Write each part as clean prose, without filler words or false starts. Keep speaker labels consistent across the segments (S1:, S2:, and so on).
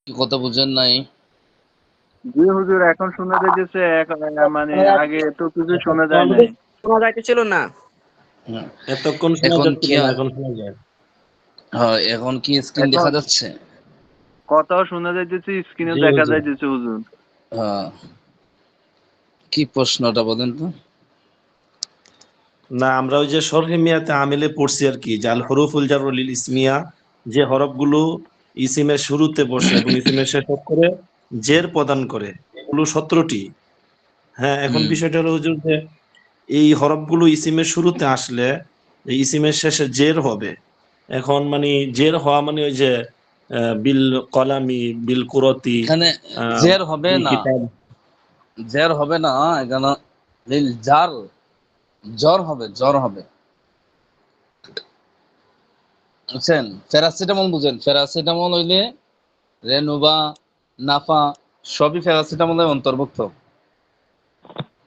S1: কি কথা বুঝেন নাই?
S2: জি হুজুর, এখন শোনা যাইতেছে। মানে আগে তো কিছু শোনা যায়
S3: এতক্ষণ
S2: নাই।
S3: শোনা যাইতেছিল না।
S1: হুম।
S3: এতক্ষণ শোনা
S1: এখন
S3: যাচ্ছিল
S1: কি
S3: না, এখন শোনা যায়।
S1: হয়, এখন কি স্ক্রিন
S2: এখন
S1: দেখা যাচ্ছে?
S2: কথাও শোনা যাইতেছে, স্ক্রিনে
S3: জি
S2: দেখা
S3: হুজুর।
S2: যাইতেছে হুজুর।
S1: হ্যাঁ, কি প্রশ্নটা বলেন তো?
S3: না, আমরা ওই যে শরহে মিয়াতে আমিলে পড়ছি আর কি, যে আল হুরুফুল জারু লিল ইসমিয়া, যে হরফগুলো ইসিমের শুরুতে বসে এবং ইসিমের শেষ করে জের প্রদান করে, এগুলো 17টি। হ্যাঁ, এখন
S1: হুম।
S3: বিষয়টা হলো হুজুর যে এই হরফগুলো ইসিমের শুরুতে আসলে এই ইসিমের শেষে জের হবে। এখন মানে জের হওয়া মানে ওই যে বিল কলামি, বিল কুরতি,
S1: এখানে জের হবে
S3: বিল
S1: না,
S3: কিতাব।
S1: জের হবে না, এখানে লিল জার, জ্বর হবে, জ্বর হবে। বুঝছেন? প্যারাসিটামল বুঝেন? প্যারাসিটামল হইলে রেনুবা, নাফা সবই প্যারাসিটামলের অন্তর্ভুক্ত।
S3: জি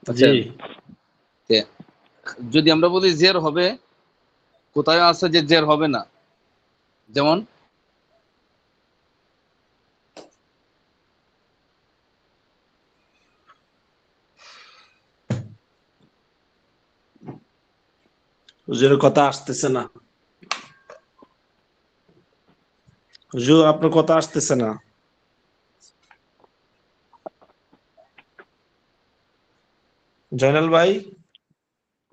S1: বুঝছেন? তে যদি আমরা বলি জের হবে, কোথায় আছে যে জের হবে না? যেমন
S3: হুজুরের কথা আসতেছে না। হুজুর, আপনার কথা আসতেছে না। জয়নাল ভাই।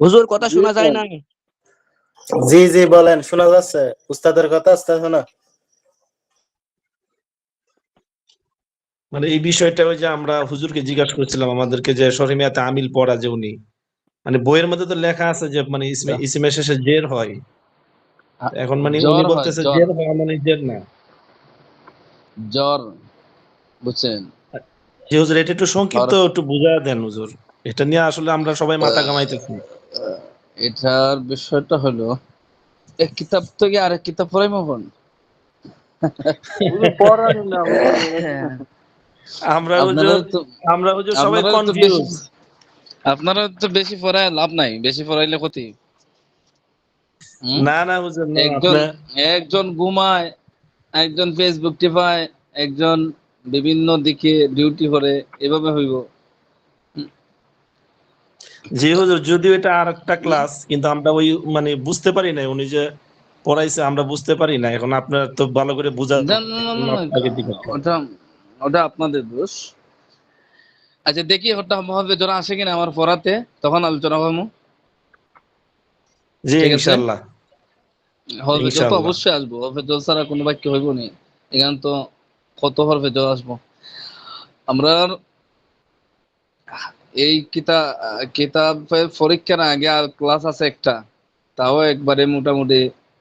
S4: হুজুর কথা
S2: জি
S4: শোনা যায়
S2: স্যার।
S4: না।
S5: জি জি বলেন, শোনা যাচ্ছে। উস্তাদের কথা আসতেছে না।
S3: মানে এই বিষয়টা ওই যে আমরা হুজুরকে জিজ্ঞাসা করছিলাম আমাদেরকে, যে শরীমিয়াতে আমিল পড়া যে উনি, মানে বইয়ের মধ্যে তো লেখা আছে যে মানে ইসমের শেষে জের হয়। এখন মানে উনি
S1: জ্বর হয়,
S3: বলতেছে
S1: জ্বর,
S3: জের হয় মানে জের না।
S1: জ্বর। বুঝছেন?
S3: জি হুজুর, এটা একটু সংক্ষিপ্ত
S1: হরফ
S3: একটু বুঝা দেন হুজুর। এটা নিয়ে আসলে আমরা সবাই মাথা ঘামাইতেছি।
S1: এটার বিষয়টা হলো, এক কিতাব থেকে আরেক কিতাব পড়াই মগন।
S2: হুজুর পড়ানি না হুজুর।
S3: আমরা
S1: আপনারা
S3: হুজুর
S1: তো
S3: আমরা হুজুর সবাই
S1: আপনারা তো বেশি
S3: কনফিউজ।
S1: আপনারা তো বেশি পড়ায় লাভ নাই, বেশি পড়াইলে ক্ষতি। হুম?
S3: না না হুজুর, না
S1: একজন
S3: আপনার।
S1: একজন ঘুমায়, একজন ফেসবুক টিপায়, একজন বিভিন্ন দিকে ডিউটি করে, এভাবে হইব? হুম,
S3: জি হুজুর, যদিও এটা আর একটা ক্লাস, কিন্তু আমরা ওই মানে বুঝতে পারি না উনি যে পড়াইছে, আমরা বুঝতে পারি না। এখন আপনার তো ভালো করে
S1: না,
S3: বোঝার
S1: না, না, না, না,
S3: আপনাকে দিকে।
S1: ওটা ওটা আপনাদের দোষ। আচ্ছা, দেখি ওটা হবে যারা আসে কিনা আমার পড়াতে, তখন আলোচনা করবো।
S3: জি
S1: ঠিক আছে?
S3: ইনশাল্লাহ।
S1: হরফেজল তো
S3: ইনশাল্লাহ।
S1: অবশ্যই আসবো, হরফেজল ছাড়া কোনো বাক্য হইব নি? এখানে তো কত হরফেজল আসবো। আমরা এই কিতাবের পরীক্ষার আগে আর ক্লাস আছে একটা, তাও একবারে মোটামুটি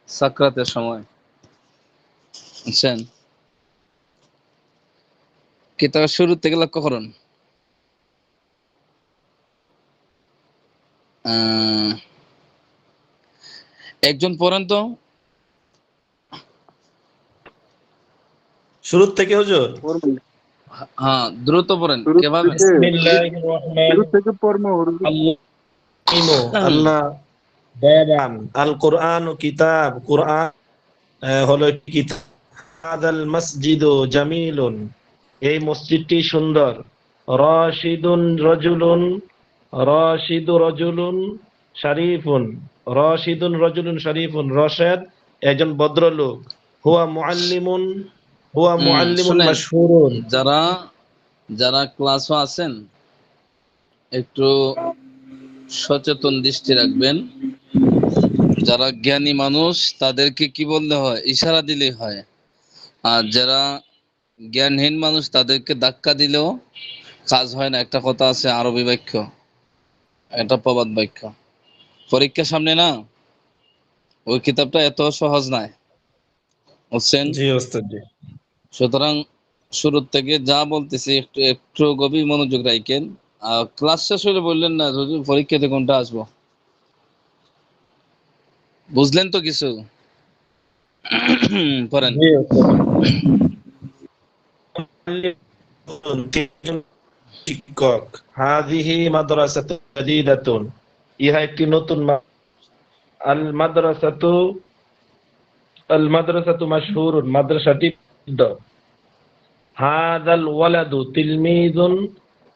S1: সাকরাতের সময়। বুঝছেন? কিতাবের শুরু থেকে লক্ষ্য করুন। আহ, একজন পড়েন তো।
S3: শুরু থেকে হুজুর।
S2: পড়বো।
S1: হ্যাঁ, দ্রুত পড়েন,
S2: শুরু
S1: কেভাবে?
S2: থেকে
S3: বিসমিল্লাহির রহমানির
S2: শুরু থেকে পড়বো হুজুর।
S3: রহিম। আল্লাহ দয়াবান। আল কোরআন ও কিতাব, কোরআন হলো কিতাব। হাদাল মসজিদু জামিলুন, এই মসজিদটি সুন্দর। রাশিদুন রাজুলুন, রাশিদু রাজুলুন শরীফুন, রাশিদুন রাজুলুন শরীফুন, রশেদ একজন ভদ্রলোক। হুয়া মুআল্লিমুন, হুয়া মুআল্লিমুন
S1: শুনেন,
S3: মাশহুরুন।
S1: যারা যারা ক্লাসও আছেন, একটু সচেতন দৃষ্টি রাখবেন। যারা জ্ঞানী মানুষ তাদেরকে কি বলতে হয়? ইশারা দিলেই হয়। আর যারা জ্ঞানহীন মানুষ তাদেরকে ধাক্কা দিলেও কাজ হয় না। একটা কথা আছে, আরবি বাক্য, এটা প্রবাদ বাক্য। পরীক্ষার সামনে না, ওই কিতাবটা এত সহজ নয়। বুঝছেন?
S3: জি ওস্তাদ জি।
S1: সুতরাং শুরুর থেকে যা বলতেছি একটু একটু গভীর মনোযোগ রাখেন। আর ক্লাস শেষ হলে বললেন না হুজুর পরীক্ষাতে কোনটা আসবো, বুঝলেন তো কিছু? পড়েন।
S3: জি ওস্তাদ জি। শিক্ষক। হাযিহি মাদ্রাসাতুন জাদীদাতুন, ইহা একটি নতুন আল মাদ্রাসাতু, আল মাদ্রাসাতু মাশহুরুন, মাদ্রাসাটি প্রসিদ্ধ। হাযাল ওয়ালাদু তিলমিযুন,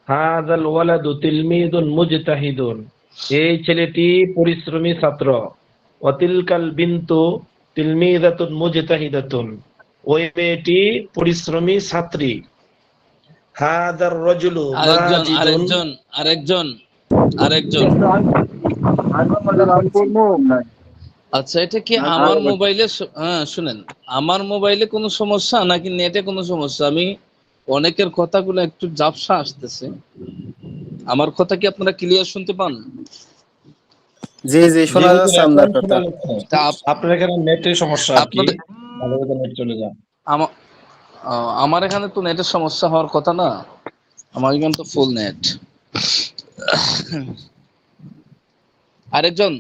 S3: হাযাল ওয়ালাদু তিলমিযুন মুজতাহিদুন, এই ছেলেটি পরিশ্রমী ছাত্র। ওয়াতিলকাল বিনতু তিলমিযাতুন মুজতাহিদাতুন, ওই মেয়েটি পরিশ্রমী ছাত্রী। হাযার রাজুলু
S1: আরেকজন
S3: মাজিদুন,
S1: আরেকজন আরেকজন আরেকজন
S2: হুজুর আমি পড়বো?
S1: আচ্ছা, এটা কি
S2: না,
S1: আমার
S2: আরেকবার।
S1: মোবাইলে হ্যাঁ শুনেন, আমার মোবাইলে কোনো সমস্যা নাকি নেটে কোনো সমস্যা? আমি অনেকের কথাগুলো একটু ঝাপসা আসতেছে। আমার কথা কি আপনারা ক্লিয়ার শুনতে পান?
S5: জি জি শোনা যাচ্ছে আপনার কথা।
S1: তা
S3: আপনার এখানে নেটের সমস্যা আর কি,
S1: আপনাদের
S3: ভালো করে নেট চলে যান।
S1: আমার এখানে তো নেটের সমস্যা হওয়ার কথা না, আমার এখানে তো ফুল নেট। আরেকজন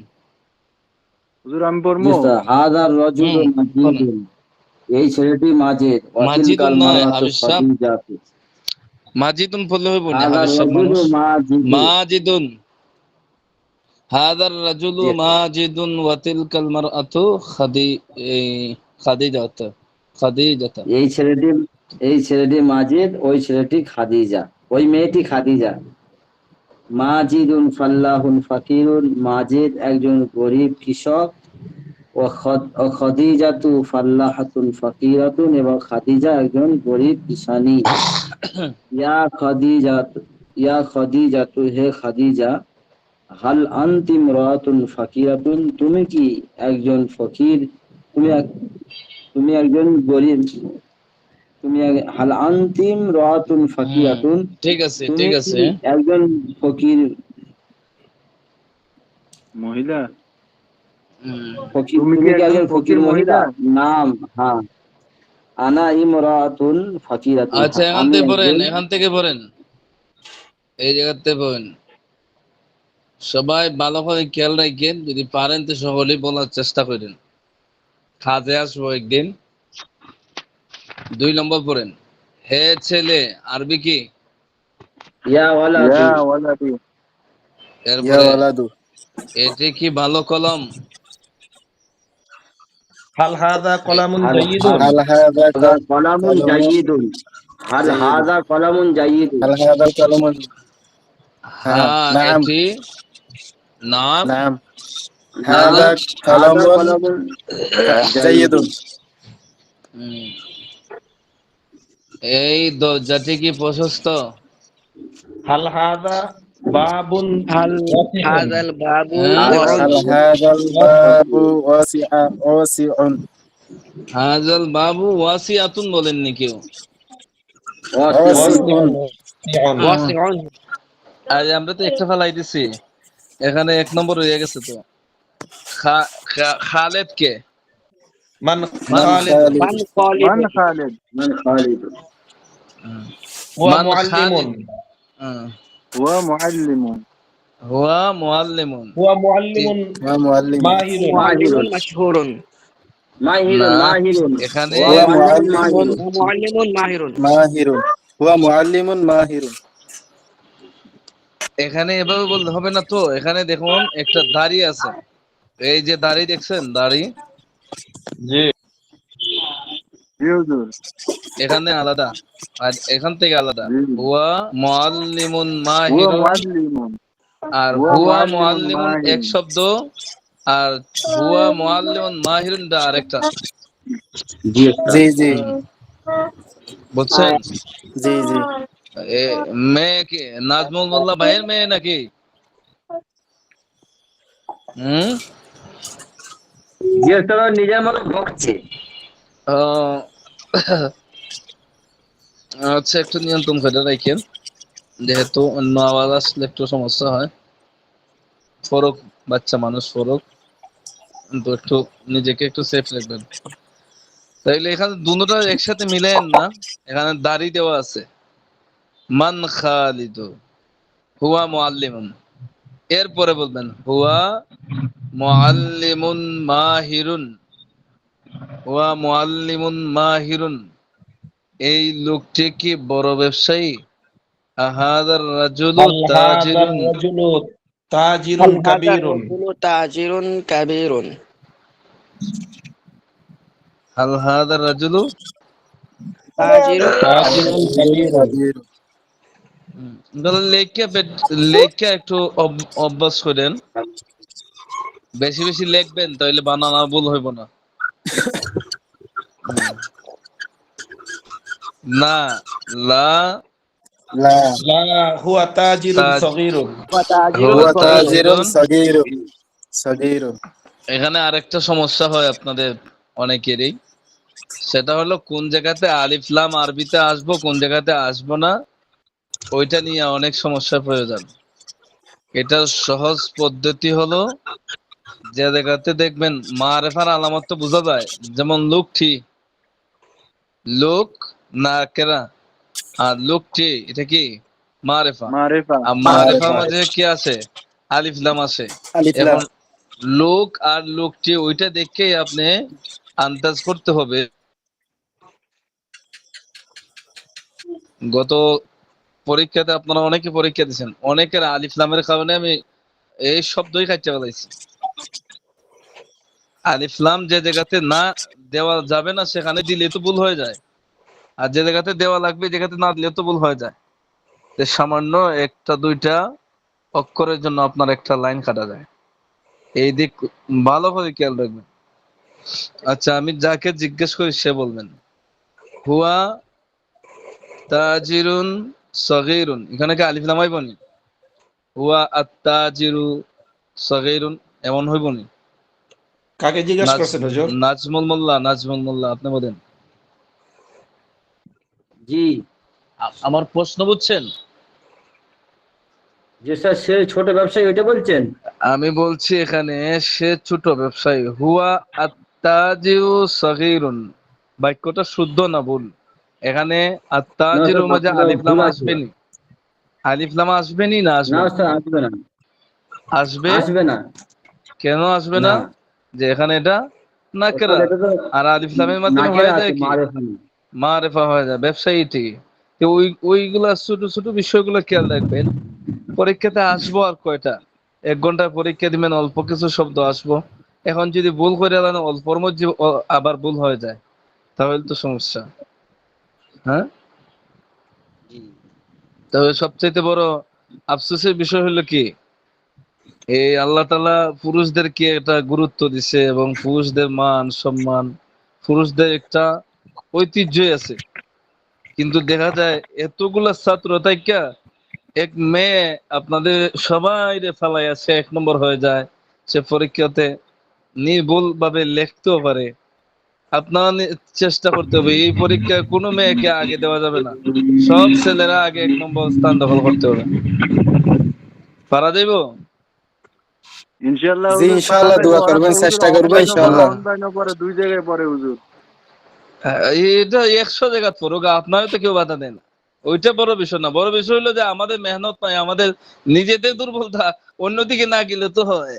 S2: হুজুর আমি পড়বো?
S6: হাদার রাজুলু
S1: বলেন।
S6: মাজিদুন, এই ছেলেটি মাজিদ।
S1: মাজিদুন
S6: ওয়াতিলকাল
S1: নয়
S6: মারআতু
S1: হাবিব সাহেব,
S6: খাদিজাতু,
S1: মাজিদুন বললে হইব না
S6: হাদার
S1: হাবিব সাহেব
S6: রাজুলু
S1: মানুষ।
S6: মাজিদুন।
S1: মাজিদুন, হাদার রাজুলু
S6: জি,
S1: মাজিদুন ওয়া তিলকাল মারআতু খাদিজাত খাদিজাত।
S6: এই ছেলেটি মাজিদ, ওই ছেলেটি খাদিজা, ওই মেয়েটি খাদিজা। মাজিদুন ফাল্লাহুন ফাকিরুন, মাজিদ একজন গরিব কৃষক। ও খাদিজাতু ফাল্লাহাতুন ফাকিরাতুন, এবং খাদিজা একজন গরিব কিষানী। ইয়া খাদিজাতু, ইয়া খাদিজাতু, হে খাদিজা। হাল আনতি ইমরাতুন ফাকিরাতুন, তুমি কি একজন ফকির? তুমি একজন গরিব। হাল আনতি ইমরাতুন ফাকিরাতুন,
S1: ঠিক আছে
S6: তুমি
S1: ঠিক
S6: কি
S1: আছে।
S6: একজন ফকির?
S2: মহিলা?
S6: ফকির,
S2: তুমি কি
S6: তুমি কি
S2: একজন
S6: একজন
S2: ফকির
S6: ফকির মহিলা?
S2: মহিলা?
S6: নাম, হ্যাঁ। আনা ইমরাতুন ফাকিরাতুন,
S1: আচ্ছা, এখান
S6: আমি
S1: থেকে পড়েন,
S6: একজন।
S1: এখান থেকে পড়েন, এই জায়গাতে পড়েন। সবাই ভালো করে খেয়াল রাখেন, যদি পারেন তো সকলেই বলার চেষ্টা করেন। কাজে আসবো একদিন। 2 নম্বর পড়েন। হে ছেলে, আরবি কি?
S6: ইয়া ওয়ালাদু,
S2: ইয়া ওয়ালাদি।
S5: ইয়া
S1: এরপরে
S5: ওয়ালাদু।
S1: এটি কি ভালো কলম?
S3: হাল হাযা কলামুন
S6: হাল
S3: জাইয়িদুন,
S5: হাল হাযা
S6: হাযা কলামুন
S5: কালামুন
S6: জাইয়িদুন, হাল
S5: জাইয়িদুন।
S6: হাযা কলামুন জাইয়িদুন।
S5: হাল হাযা কালামুন, হ্যাঁ
S1: হ্যাঁ,
S5: নাম
S1: এটি নাম।
S5: নাম।
S6: নাম,
S5: হাযা
S6: হাযা
S5: কালামুন
S6: কলামুন
S5: জাইয়িদুন।
S6: জাইয়িদুন।
S1: হুম, এই দরজাটি কি প্রশস্ত?
S3: হাল হাযা বাবুন
S4: هل
S3: ওয়াসিউন,
S4: هذا الباب
S1: হ্যাঁ,
S4: واسع؟
S5: হাল হাযাল বাবু ওয়াসিউন।
S1: হাজাল বাবু ওয়াসিআতুন বলেননি কেউ?
S6: ওয়াসিউন।
S5: ওয়াসিউন।
S3: ওয়াসিউন,
S4: واسع.
S1: আজ আমরা তো একটা ফেলাই দিছি, এখানে 1 নম্বর হয়ে গেছে তো। খালেদ কে?
S3: মান
S5: মান
S3: খালিদ,
S5: খালিদ।
S4: من خالد؟
S2: মান খালিদ?
S6: মান খালিদ।
S3: হুয়া
S1: মান
S3: মুআল্লিমুন,
S1: খালিদ? হুম,
S2: হুয়া মুআল্লিমুন।
S1: হুয়া মুআল্লিমুন।
S3: হুয়া মুআল্লিমুন
S5: ওয়া মুআল্লিমুন।
S3: মাহিরুন,
S4: معلم
S6: মাহিরুন,
S4: مشهور.
S1: না,
S6: মাহিরুন, মাহিরুন।
S1: এখানে
S6: ওয়া
S5: হুয়া
S6: মুআল্লিমুন
S5: মুআল্লিমুন
S6: মাহিরুন।
S4: ومعلم ماهر.
S5: মাহিরুন। হুয়া মুআল্লিমুন মাহিরুন।
S1: এখানে এভাবে বলতে হবে না তো। এখানে দেখুন একটা দাড়ি আছে, এই যে দাড়ি দেখছেন, দাড়ি
S3: জি
S2: জি হুজুর।
S1: এখানে আলাদা আর এখান থেকে আলাদা।
S2: জি।
S1: হুয়া মুআল্লিমুন
S2: হুয়া
S1: মাহিরুন,
S2: মুআল্লিমুন।
S1: আর
S2: হুয়া
S1: হুয়া
S2: মুআল্লিমুন
S1: মুআল্লিমুন এক
S2: মাহিরুন।
S1: শব্দ, আর হুয়া মুআল্লিমুন মাহিরুন দা আরেকটা।
S6: জি উস্তাদ।
S5: জি জি
S1: বুঝছেন?
S5: জি জি।
S1: এ মেয়ে কি নাজমুল মোল্লা ভাইয়ের মেয়ে নাকি? হুম,
S6: জি উস্তাদ, ও নিজের মতো বকছে।
S1: আহ, আচ্ছা, একটু নিয়ন্ত্রণ করে রাখেন, যেহেতু অন্য আওয়াজ আসলে একটু সমস্যা হয়। ফরক, বাচ্চা মানুষ ফরক, কিন্তু একটু নিজেকে একটু সেফ রাখবেন। তাইলে এখানে দুটোটা একসাথে মিলেন না, এখানে দাড়ি দেওয়া আছে। মান খালিদু হুয়া মুআল্লিমুন, এরপরে বলবেন হুয়া মুআল্লিমুন মাহিরুন, হুয়া মুআল্লিমুন মাহিরুন, এই লোকটি কি বড় ব্যবসায়ী? আহাদার রাজুলু
S3: হাল হাযার
S1: তাজিরুন,
S3: রাজুলু তাজিরুন
S4: هل هذا
S3: কাবীরুন,
S4: الرجل تاجر كبير؟
S1: হাল হাদার রাজুলু
S4: তাজিরুন
S3: তাজিরুন কাবীরুন।
S1: তাহলে লেখা একটু অভ্যাস করেন, বেশি বেশি লিখবেন তাহলে বানানা ভুল হইব না। হুম। না, লা
S5: লা
S3: লা হুয়া তাজিরুন
S1: তাজ
S3: সগীরুন।
S4: তাজিরুন
S1: হুয়া
S5: হুয়া
S4: সগীরুন।
S5: তাজিরুন
S1: তাজিরুন।
S5: সাগীরুন সাগীরুন।
S1: এখানে আরেকটা সমস্যা হয় আপনাদের অনেকেরই, সেটা হলো কোন জায়গাতে আলিফ লাম আরবিতে আসবো, কোন জায়গাতে আসবো না, ওইটা নিয়ে অনেক সমস্যার প্রয়োজন। এটার সহজ পদ্ধতি হলো, যে জায়গাতে দেখবেন মারেফার আলামত তো বোঝা যায়, যেমন লুকটি, লুক না কেরা, আর লুকটি এটা কি মারেফা,
S2: মারিফা।
S1: আর মারেফার
S5: মারিফা
S1: মাঝে কি আছে, আলিফ লাম আছে।
S5: আলিফ লাম।
S1: এখন লোক আর লোকটি ওইটা দেখেই আপনি আন্দাজ করতে হবে। গত পরীক্ষাতে আপনারা অনেকে পরীক্ষা দিয়েছেন, অনেকের আলিফ লামের কারণে আমি এই শব্দই কাটতে ফেলাইছি। আলিফ লাম যে জায়গাতে না দেওয়া যাবে না সেখানে দিলে তো ভুল হয়ে যায়, আর যে জায়গাতে দেওয়া লাগবে জায়গাতে না দিলে তো ভুল হয়ে যায়। তো সামান্য একটা দুইটা অক্ষরের জন্য আপনার একটা লাইন কাটা যায়। এই দিক ভালো করে খেয়াল রাখবেন। আচ্ছা, আমি যাকে জিজ্ঞেস করি সে বলবেন। হুয়া তাজিরুন সগীরুন, এখানে কি আলিফ লাম হইব নি? হুয়া আত-তাজিরু সগীরুন এমন হইব নি?
S3: কাকে জিজ্ঞেস
S1: নাজ
S3: করছেন হুজুর?
S1: নাজমুল মোল্লা আপনি বলেন।
S6: জি
S1: আমার প্রশ্ন বুঝছেন?
S6: যে স্যার সে ছোট ব্যবসায়ী ওইটা বলছেন?
S1: আমি বলছি এখানে সে ছোট ব্যবসায়ী। হুয়া আত-তাজিরু সগীরুন, বাক্যটা শুদ্ধ না ভুল? এখানে
S6: না স্যার
S1: আত-তাজিরুর মাঝে
S6: বাক্যটা
S1: আলিফ লাম
S6: ভুল আছে।
S1: আসবে নি? আলিফ লাম আসবে নি না আসবে
S6: না
S1: না?
S6: স্যার আসবে না,
S1: আসবে।
S6: আসবে না।
S1: কেন আসবে
S6: না
S1: না? যে এখানে এটা
S6: ওস্তাদ
S1: নাকেরা,
S6: এটা তো
S1: আর আলিফ লামের মাধ্যমে
S6: নাকেরা
S1: হয়ে
S6: আছে,
S1: যায় কি
S6: মারেফা না।
S1: মারেফা হয়ে যায়, ব্যবসায়ী ঠিকই। তো ওইগুলা ছোট ছোট বিষয়গুলো খেয়াল রাখবেন। পরীক্ষাতে আসবো আর কয়টা, 1 ঘন্টার পরীক্ষা দিবেন, অল্প কিছু শব্দ আসবো। এখন যদি ভুল করে দেন অল্পর মধ্যে আবার ভুল হয়ে যায়, তাহলে তো সমস্যা। হ্যাঁ, তবে সবচাইতে বড় আফসোসের বিষয় হলো কি, এই আল্লাহ তাআলা পুরুষদেরকে একটা গুরুত্ব দিছে, এবং পুরুষদের মান সম্মান, পুরুষদের একটা ঐতিহ্যই আছে। কিন্তু দেখা যায় এতগুলা ছাত্র থাইকা এক মেয়ে আপনাদের সবাই ফালাই আছে, 1 নম্বর হয়ে যায়। সে পরীক্ষাতে নির্ভুল ভাবে লিখতেও পারে। আপনারা চেষ্টা করতে হবে, এই পরীক্ষায় কোনো মেয়েকে আগে দেওয়া যাবে না, সব ছেলেরা আগে 1 নম্বর স্থান দখল করতে হবে। পারা যাইব?
S2: ইনশাআল্লাহ
S5: জি
S2: হুজুর পারা
S5: ইনশাআল্লাহ
S2: যাইবো।
S5: দোয়া
S2: ওরা তো
S5: করবেন,
S2: হুজুর
S5: চেষ্টা করবো
S2: অফলাইনে পড়ে,
S5: ইনশাআল্লাহ।
S2: অনলাইনে পড়ে, 2 জায়গায় পড়ে হুজুর।
S1: এটা 100 জায়গা পড়ুক, আপনারও তো কেউ বাধা দেয় না। ওইটা বড় বিষয় না, বড় বিষয় হলো যে আমাদের মেহনত নাই, আমাদের নিজেদের দুর্বলতা, অন্যদিকে না গেলে তো হয়।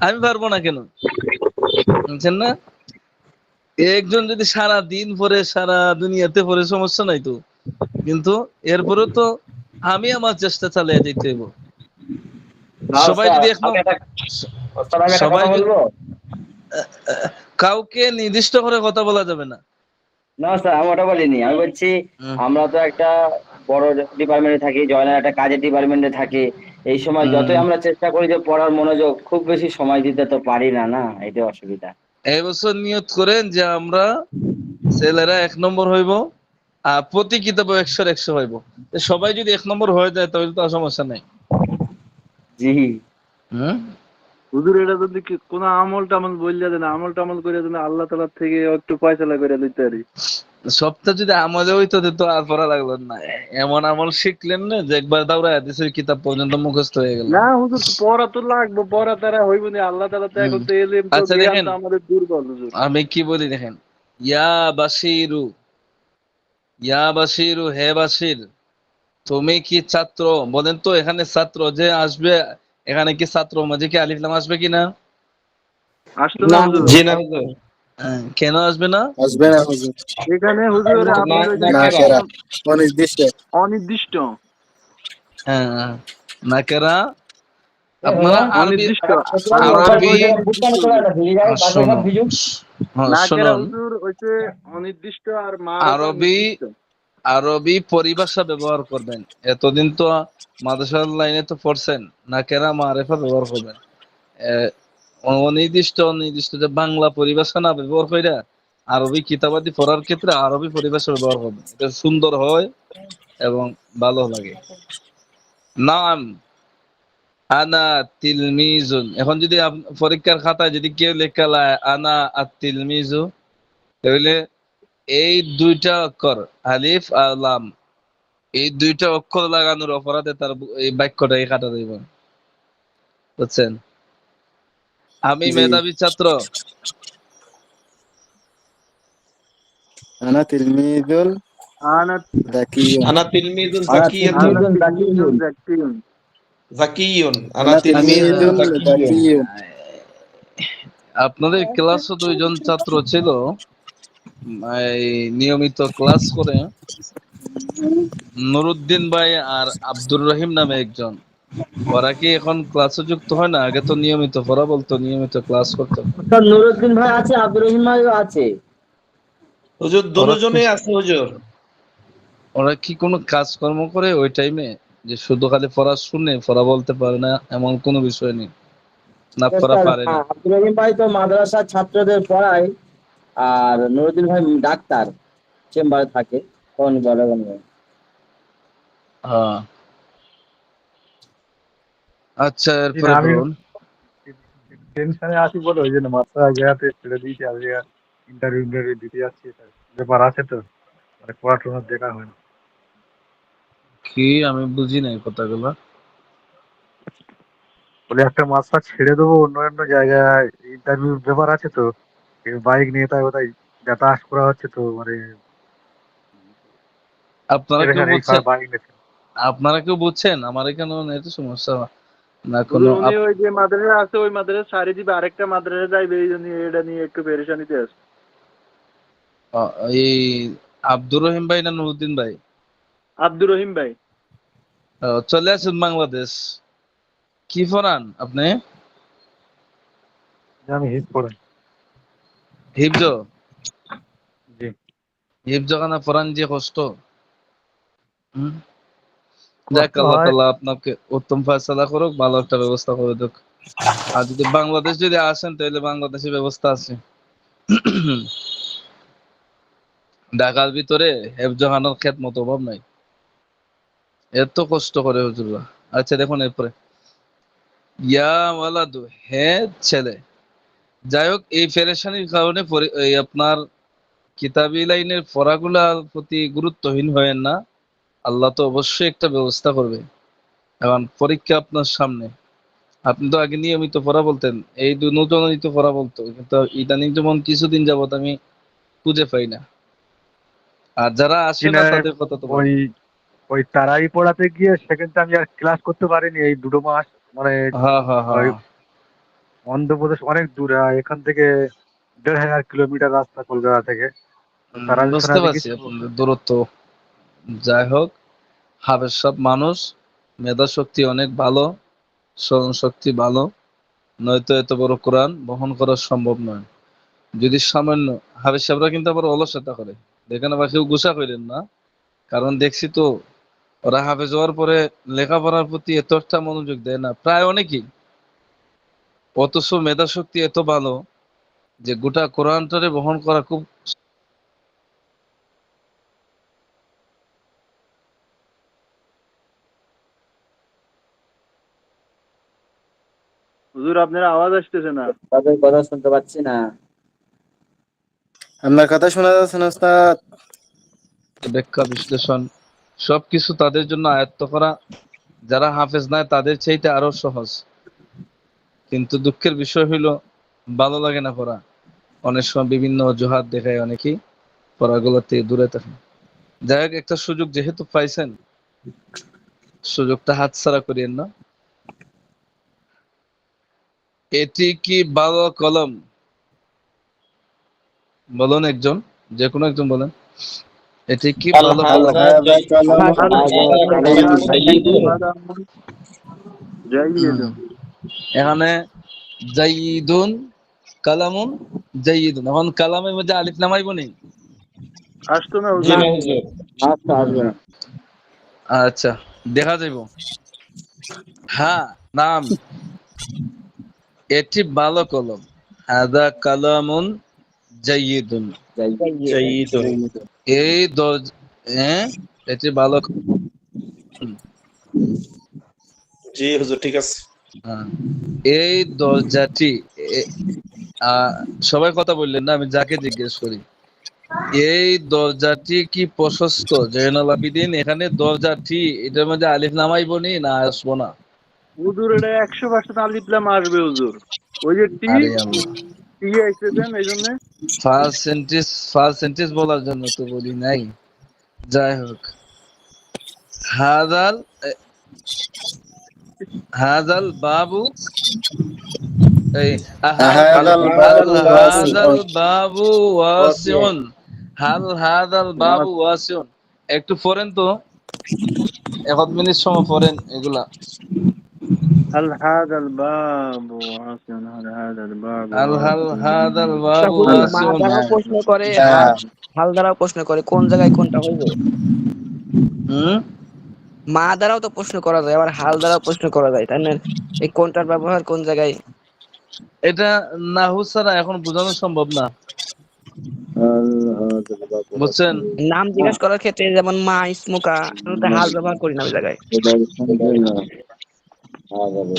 S1: আমি পারবো না কেন, বুঝছেন না? একজন যদি সারা দিন পরে, সারা দুনিয়াতে পরে, সমস্যা নাই তো, কিন্তু এরপরে তো আমি আমার চেষ্টা চালিয়ে যেতে হইব।
S6: না
S1: সবাই
S6: ওস্তাদ
S1: যদি এখন
S6: আমি একটা, ওস্তাদ আমি একটা
S1: সবাই
S6: কথা বলবো।
S1: কাউকে নির্দিষ্ট করে কথা বলা যাবে না।
S6: না স্যার আমি ওটা বলিনি, আমি বলছি
S1: হুম,
S6: আমরা তো একটা বড় ডিপার্টমেন্টে থাকি, জয়নাল একটা কাজের ডিপার্টমেন্টে থাকি। এই সময় যতই
S1: হুম।
S6: আমরা চেষ্টা করি যে পড়ার মনোযোগ, খুব বেশি সময় দিতে তো পারি না, না এটাই অসুবিধা।
S1: এই বছর নিয়ত করেন যে আমরা ছেলেরা 1 নম্বর হইব, আর প্রতি কিতাবে 100-100 হইব। তো সবাই যদি 1 নম্বর হয়ে যায় তাহলে তো আর সমস্যা নাই।
S6: জি
S1: হুম।
S2: হুজুর এটা যদি কোনো আমল টামল বললে দেন, আমল টামল করে দেন, আল্লাহ তাআলার থেকে একটু পয়সালা করে লইতে পারি।
S1: সবটা যদি আমলে হইতো তো আর পড়া লাগলো না। এমন আমল শিখলেন না যে একবার দাউরা হাদিসের কিতাব পর্যন্ত মুখস্থ হয়ে গেল।
S2: না হুজুর, পড়া তো লাগবে, পড়া তারা হইব না। আল্লাহ তাআলা তো
S1: হুম।
S2: এখন তো এলেম, তো
S1: আচ্ছা
S2: জ্ঞান
S1: দেখেন,
S2: তো আমাদের দুর্বল হুজুর।
S1: আমি কি বলি দেখেন, ইয়া বাশিরু, ইয়া বাশিরু, হে বাশির, তুমি কি ছাত্র? বলেন তো এখানে ছাত্র যে আসবে, এখানে কি ছাত্র মাঝে কি আলিফ লাম আসবে কিনা?
S2: আসতো না
S5: না
S2: হুজুর।
S3: জি না হুজুর।
S1: কেন আসবে না?
S5: আসবে না হুজুর।
S2: এখানে হুজুর
S3: না
S2: আপনার ওই যে
S5: না
S3: নাকেরা।
S5: কেরা অনির্দিষ্ট।
S2: অনির্দিষ্ট।
S1: হ্যাঁ, নাকেরা আপনারা আরবি
S2: অনির্দিষ্ট
S1: আরবি শোনো
S2: না কেরা
S1: শুনুন,
S2: হুজুর হইছে অনির্দিষ্ট আর মা
S1: আরবি
S2: নির্দিষ্ট।
S1: আরবি পরিভাষা ব্যবহার করবেন। এতদিন তো মাদ্রাসার লাইনে তো পড়ছেন, না কেরা মারেফা ব্যবহার করবেন। অনির্দিষ্ট অনির্দিষ্ট যে বাংলা পরিভাষা না ব্যবহার কইরা আরবি কিতাবাদি পড়ার ক্ষেত্রে আরবি পরিভাষা ব্যবহার করবেন, এটা সুন্দর হয় এবং ভালো লাগে। নাম আনা তিলমিজুন, এখন যদি পরীক্ষার খাতায় যদি কেউ লেখা লায় আনা তিলমিজু, তাহলে এই দুইটা অক্ষর আলিফ আর লাম, এই দুইটা অক্ষর লাগানোর অপরাধে তার এই বাক্যটাই কাটা যাইব, বুঝছেন? আমি
S5: জি।
S1: মেধাবী ছাত্র,
S5: আনা তিলমিদুল
S2: আনা
S5: যাকিয়ুন।
S3: আনা তিলমিজুন
S2: আনা
S3: জাকিয়ুন
S2: জাকিয়ুন।
S3: জাকিয়ুন আনা
S5: আনা
S3: তিলমিজুন
S5: তিলমিদুল
S3: জাকিয়ুন।
S5: যাকিয়ুন।
S1: আপনাদের ক্লাসে দুইজন ছাত্র ছিল, এই নিয়মিত ক্লাস করে, নুরুদ্দিন ভাই আর আব্দুর রহিম নামে একজন। ওরা কি এখন ক্লাসে যুক্ত হয় না? আগে তো নিয়মিত পড়া বলতো, নিয়মিত ক্লাস করতো।
S7: স্যার নুরুদ্দিন ভাই আছে, আব্দুর রহিম ভাইও আছে।
S3: হুজুর
S1: ওরা
S3: দুজনে আছে হুজুর।
S1: ওরা কি কোনো কাজকর্ম করে ওই টাইমে, যে শুধু খালি পড়া শুনে পড়া বলতে পারে না এমন কোনো বিষয় নেই, না পড়া
S7: স্যার,
S1: পারে না?
S7: আব্দুর রহিম ভাই তো মাদ্রাসার ছাত্রদের পড়ায়, আর নুরুদ্দিন ভাই ডাক্তার, চেম্বারে থাকে, তখন বলে বলে।
S1: হ্যাঁ, আচ্ছা এরপরে
S8: আমি
S1: বলুন।
S8: টেনশনে আছি বলে ওই জন্য মাত্র জায়গাতে ছেড়ে দিয়েছি, আজকে ইন্টারভিউ দিতে যাচ্ছি, ব্যাপার আছে তো, মানে পড়াশোনা দেখা হয় না।
S1: কি আমি বুঝি নাই কথাগুলো।
S8: বলে একটা মাস্টার ছেড়ে দেবো, অন্য অন্য জায়গায় ইন্টারভিউ ব্যাপার আছে তো, বাইক নিয়ে তাই কোথায় যাতায়াত করা হচ্ছে তো, মানে
S1: আপনারা কেউ
S8: এই
S1: বুঝছেন?
S8: বাইক নিয়ে।
S1: আপনারা কেউ বুঝছেন? আমার এখানেও নেই সমস্যা না কোনো
S2: হুজুর উনি ওই যে মাদ্রাসা আছে ওই মাদ্রাসা সারি দিবে, আরেকটা মাদ্রাসা যাইবে, এই জন্য এটা নিয়ে একটু পেরেশানিতে আছে।
S1: এই আব্দুর রহিম ভাই না নুরুদ্দিন ভাই?
S2: আব্দুর রহিম ভাই।
S1: চলে আসেন বাংলাদেশ। কি পড়ান আপনি?
S8: আমি হিট পড়াই।
S1: হিফজ?
S8: জি।
S1: হিফজ খানা পড়ান যে কষ্ট। হুম, যাক
S8: কষ্ট
S1: আল্লাহ
S8: হয়।
S1: তাআলা আপনাকে উত্তম ফয়সালা করুক, ভালো একটা ব্যবস্থা করে দেখ। আর যদি বাংলাদেশ যদি আসেন তাহলে বাংলাদেশি ব্যবস্থা আছে। ঢাকার ভিতরে হেফজখানার খেত মতো অভাব নাই, এত কষ্ট করে হুজুররা। আচ্ছা দেখুন এরপরে, ইয়া ওয়ালাদু, হে ছেলে। যাই হোক, এই পেরেশানির কারণে এই আপনার কিতাবি লাইনের পড়াগুলার প্রতি গুরুত্বহীন হয়েন না। আল্লাহ তো অবশ্যই একটা ব্যবস্থা করবে। এখন পরীক্ষা আপনার সামনে, আপনি তো আগে নিয়মিত পড়া বলতেন, এই নূতনিত পড়া বলতো, কিন্তু ইদানিং যেমন কিছুদিন যাবত আমি খুঁজে পাই না। আর যারা আসে না
S8: কিনা
S1: তাদের কথা তো বাদ।
S8: ওই ওই তারাই পড়াতে গিয়ে সেখানে আমি আর ক্লাস করতে পারিনি এই 2 মাস, মানে
S1: হ্যাঁ হ্যাঁ
S8: ওই
S1: হ্যাঁ,
S8: অন্ধ্রপ্রদেশ অনেক দূরে, এখান থেকে 1500 কিলোমিটার রাস্তা কলকাতা থেকে। তো তারা
S1: বুঝতে
S8: শোনাতে
S1: পারছি
S8: কিছু।
S1: আপনাদের দূরত্ব। যাই হোক, হাবের সব মানুষ, মেধা শক্তি অনেক ভালো, স্মরণ শক্তি ভালো, নয়তো এত বড় কোরআন বহন করা সম্ভব নয়। যদি সামান্য, হাবের সাহেবরা কিন্তু আবার অলসতা করে, দেখেন আবার কেউ গুসা করেন না, কারণ দেখছি তো ওরা হাফেজ হওয়ার পরে লেখাপড়ার প্রতি এত একটা মনোযোগ দেয় না প্রায় অনেকেই, অথচ মেধা শক্তি এত ভালো যে গোটা কোরআনটারে বহন করা খুব।
S2: হুজুর আপনার আওয়াজ আসতেছে না।
S7: তাদের কথা শুনতে পাচ্ছি না।
S5: আপনার কথা শোনা যাচ্ছে না ওস্তাদ।
S1: ব্যাখ্যা বিশ্লেষণ সবকিছু তাদের জন্য আয়ত্ত করা যারা হাফেজ নাই তাদের চাইতে আরো সহজ। কিন্তু দুঃখের বিষয় হইল ভালো লাগে না পড়া, অনেক সময় বিভিন্ন অজুহাত দেখায় অনেকেই পড়াগুলো থেকে দূরে থাকে। যাই হোক, একটা সুযোগ যেহেতু পাইছেন, সুযোগটা হাতছাড়া করিয়েন না। এটি কি ভালো কলম? বলুন একজন, যে কোনো একজন বলেন, এটি কি ভালো কলম?
S2: যাইয়ে
S1: এখানে জাইদুন কালামুন জাইদুন, এখন কালামের মধ্যে আলিফ নামাইব নি?
S2: আসতো না
S3: জি
S2: হুজুর?
S3: না হুজুর।
S7: আচ্ছা আসবে না।
S1: আচ্ছা, দেখা যাইব। হ্যাঁ, নাম, এটি ভালো কলম। হাদা কালামুন জাইদুন,
S3: জাইদুন।
S1: এই দরজা, হ্যাঁ, এটি ভালো কলম।
S3: জি হুজুর, ঠিক আছে।
S1: হ্যাঁ, এই দরজাটি, এ- সবাই কথা বললেন না, আমি যাকে জিজ্ঞেস করি, এই দরজাটি কি প্রশস্ত? জয়নাল আবিদিন, এখানে দরজাটি, এটার মধ্যে আলিফ নামাইব নি না আসবো না?
S2: হুজুর এটা 100% আলিফ লাম আসবে হুজুর। ওই যে টি
S1: আরে আল্লাহ,
S2: টি আইতেছেন এই জন্য।
S1: ফার্স্ট সেন্টেন্স বলার জন্য তো বলি নাই। যাই হোক, হাদাল হাদাল বাবু, এই
S5: হাদাল বাবু
S1: হাদাল
S5: ওয়াসিউন।
S1: বাবু ওয়াসিউন, হাদাল বাবু ওয়াসিউন। একটু পড়েন তো, 1 মিনিট সময় পড়েন এগুলা।
S2: هل هذا الباب واسع؟ هل هذا الباب
S1: হাদাল
S2: واسع؟
S1: বাবু
S2: هل
S4: মা
S1: ওয়াসিউন।
S4: দ্বারাও প্রশ্ন করে
S5: লা
S4: আর হাল দ্বারাও প্রশ্ন করে, কোন জায়গায় কোনটা হইবে?
S1: হুম,
S4: মা দ্বারাও তো প্রশ্ন করা যায়, আবার হাল দ্বারাও প্রশ্ন করা যায়, তাই না? এই কোনটার ব্যবহার কোন জায়গায়?
S1: এটা নাহু ছাড়া এখন বোঝানো সম্ভব না, বুঝছেন?
S4: নাম জিজ্ঞেস করার ক্ষেত্রে যেমন মা ইসমুকা, আমরা তো হাল ব্যবহার করি না ওই জায়গায়।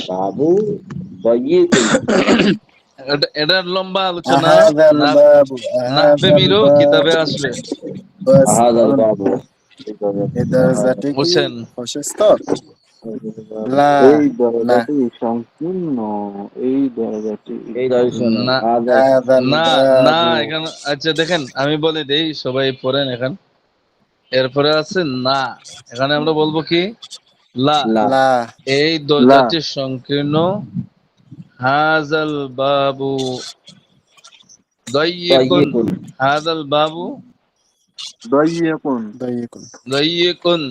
S7: বাবু বইয়েতুন।
S1: এটার লম্বা আলোচনা
S5: হাদাল
S1: না,
S5: বাবু
S1: নাহবে
S5: হাদাল
S1: মিরো কিতাবে
S5: বাবু
S1: আসবে,
S7: হাদাল
S5: ওয়াসিউন।
S7: বাবু।
S5: এই দরজাটি কি
S1: বুঝছেন?
S5: প্রশস্ত? লা
S2: এই
S5: না।
S2: দরজাটি সংকীর্ণ। এই দরজাটি
S7: এই দর্শন
S1: না
S7: হাদাল
S5: হাদাল
S1: না না,
S5: বাবু
S1: এখানে আচ্ছা দেখেন, আমি বলে দেই, সবাই পড়েন এখন। এরপরে আছে না, এখানে আমরা বলবো কি? লা।
S7: লা।
S5: লা
S1: এই
S2: লা
S1: দরজাটি সংকীর্ণ। হাজাল বাবু দাইয়িকুন,
S7: তয়্যিবুন।
S1: হাজাল বাবু
S2: দাইয়াকুন।
S5: দাইকুন।
S1: দাইয়িকুন।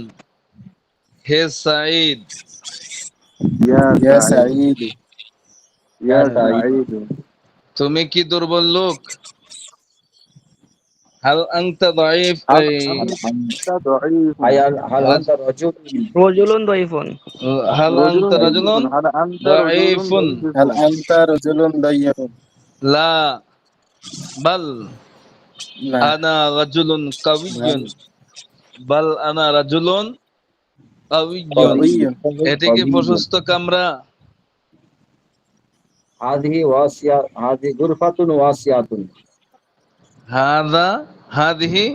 S1: হে সাঈদ,
S2: ইয়া
S5: ইয়া
S2: সাঈদ।
S5: সাঈদ।
S2: ইয়া
S7: সাঈদ।
S2: সাঈদ।
S1: তুমি কি দুর্বল লোক? হাল আনতা দাঈফ,
S2: হাল আনতা দাঈফুন।
S7: হাল আনতা রাজুল।
S4: রজুলুন দয়ফুন।
S1: হাল
S2: রজুলুন
S1: আনতা রাজুলুন
S2: দাঈফুন। হাল আনতা রজুলুন
S1: দাঈফুন।
S5: হাল
S2: দাঈফুন।
S5: আনতা রাজুলুন দাইকুন।
S1: লা বাল
S5: না
S1: আনা রাজুলুন
S5: ভাল
S1: কাবিয়্যুন, বাল আনা রাজুলুন কাবিয়্যুন।
S5: কাউইয়ুন।
S1: এটি কি প্রশস্ত কামরা?
S7: হাদিহি ওয়াসিয়া, হাদি গুরফাতুন ওয়াসিয়াতুন।
S1: হাদা হাদিহি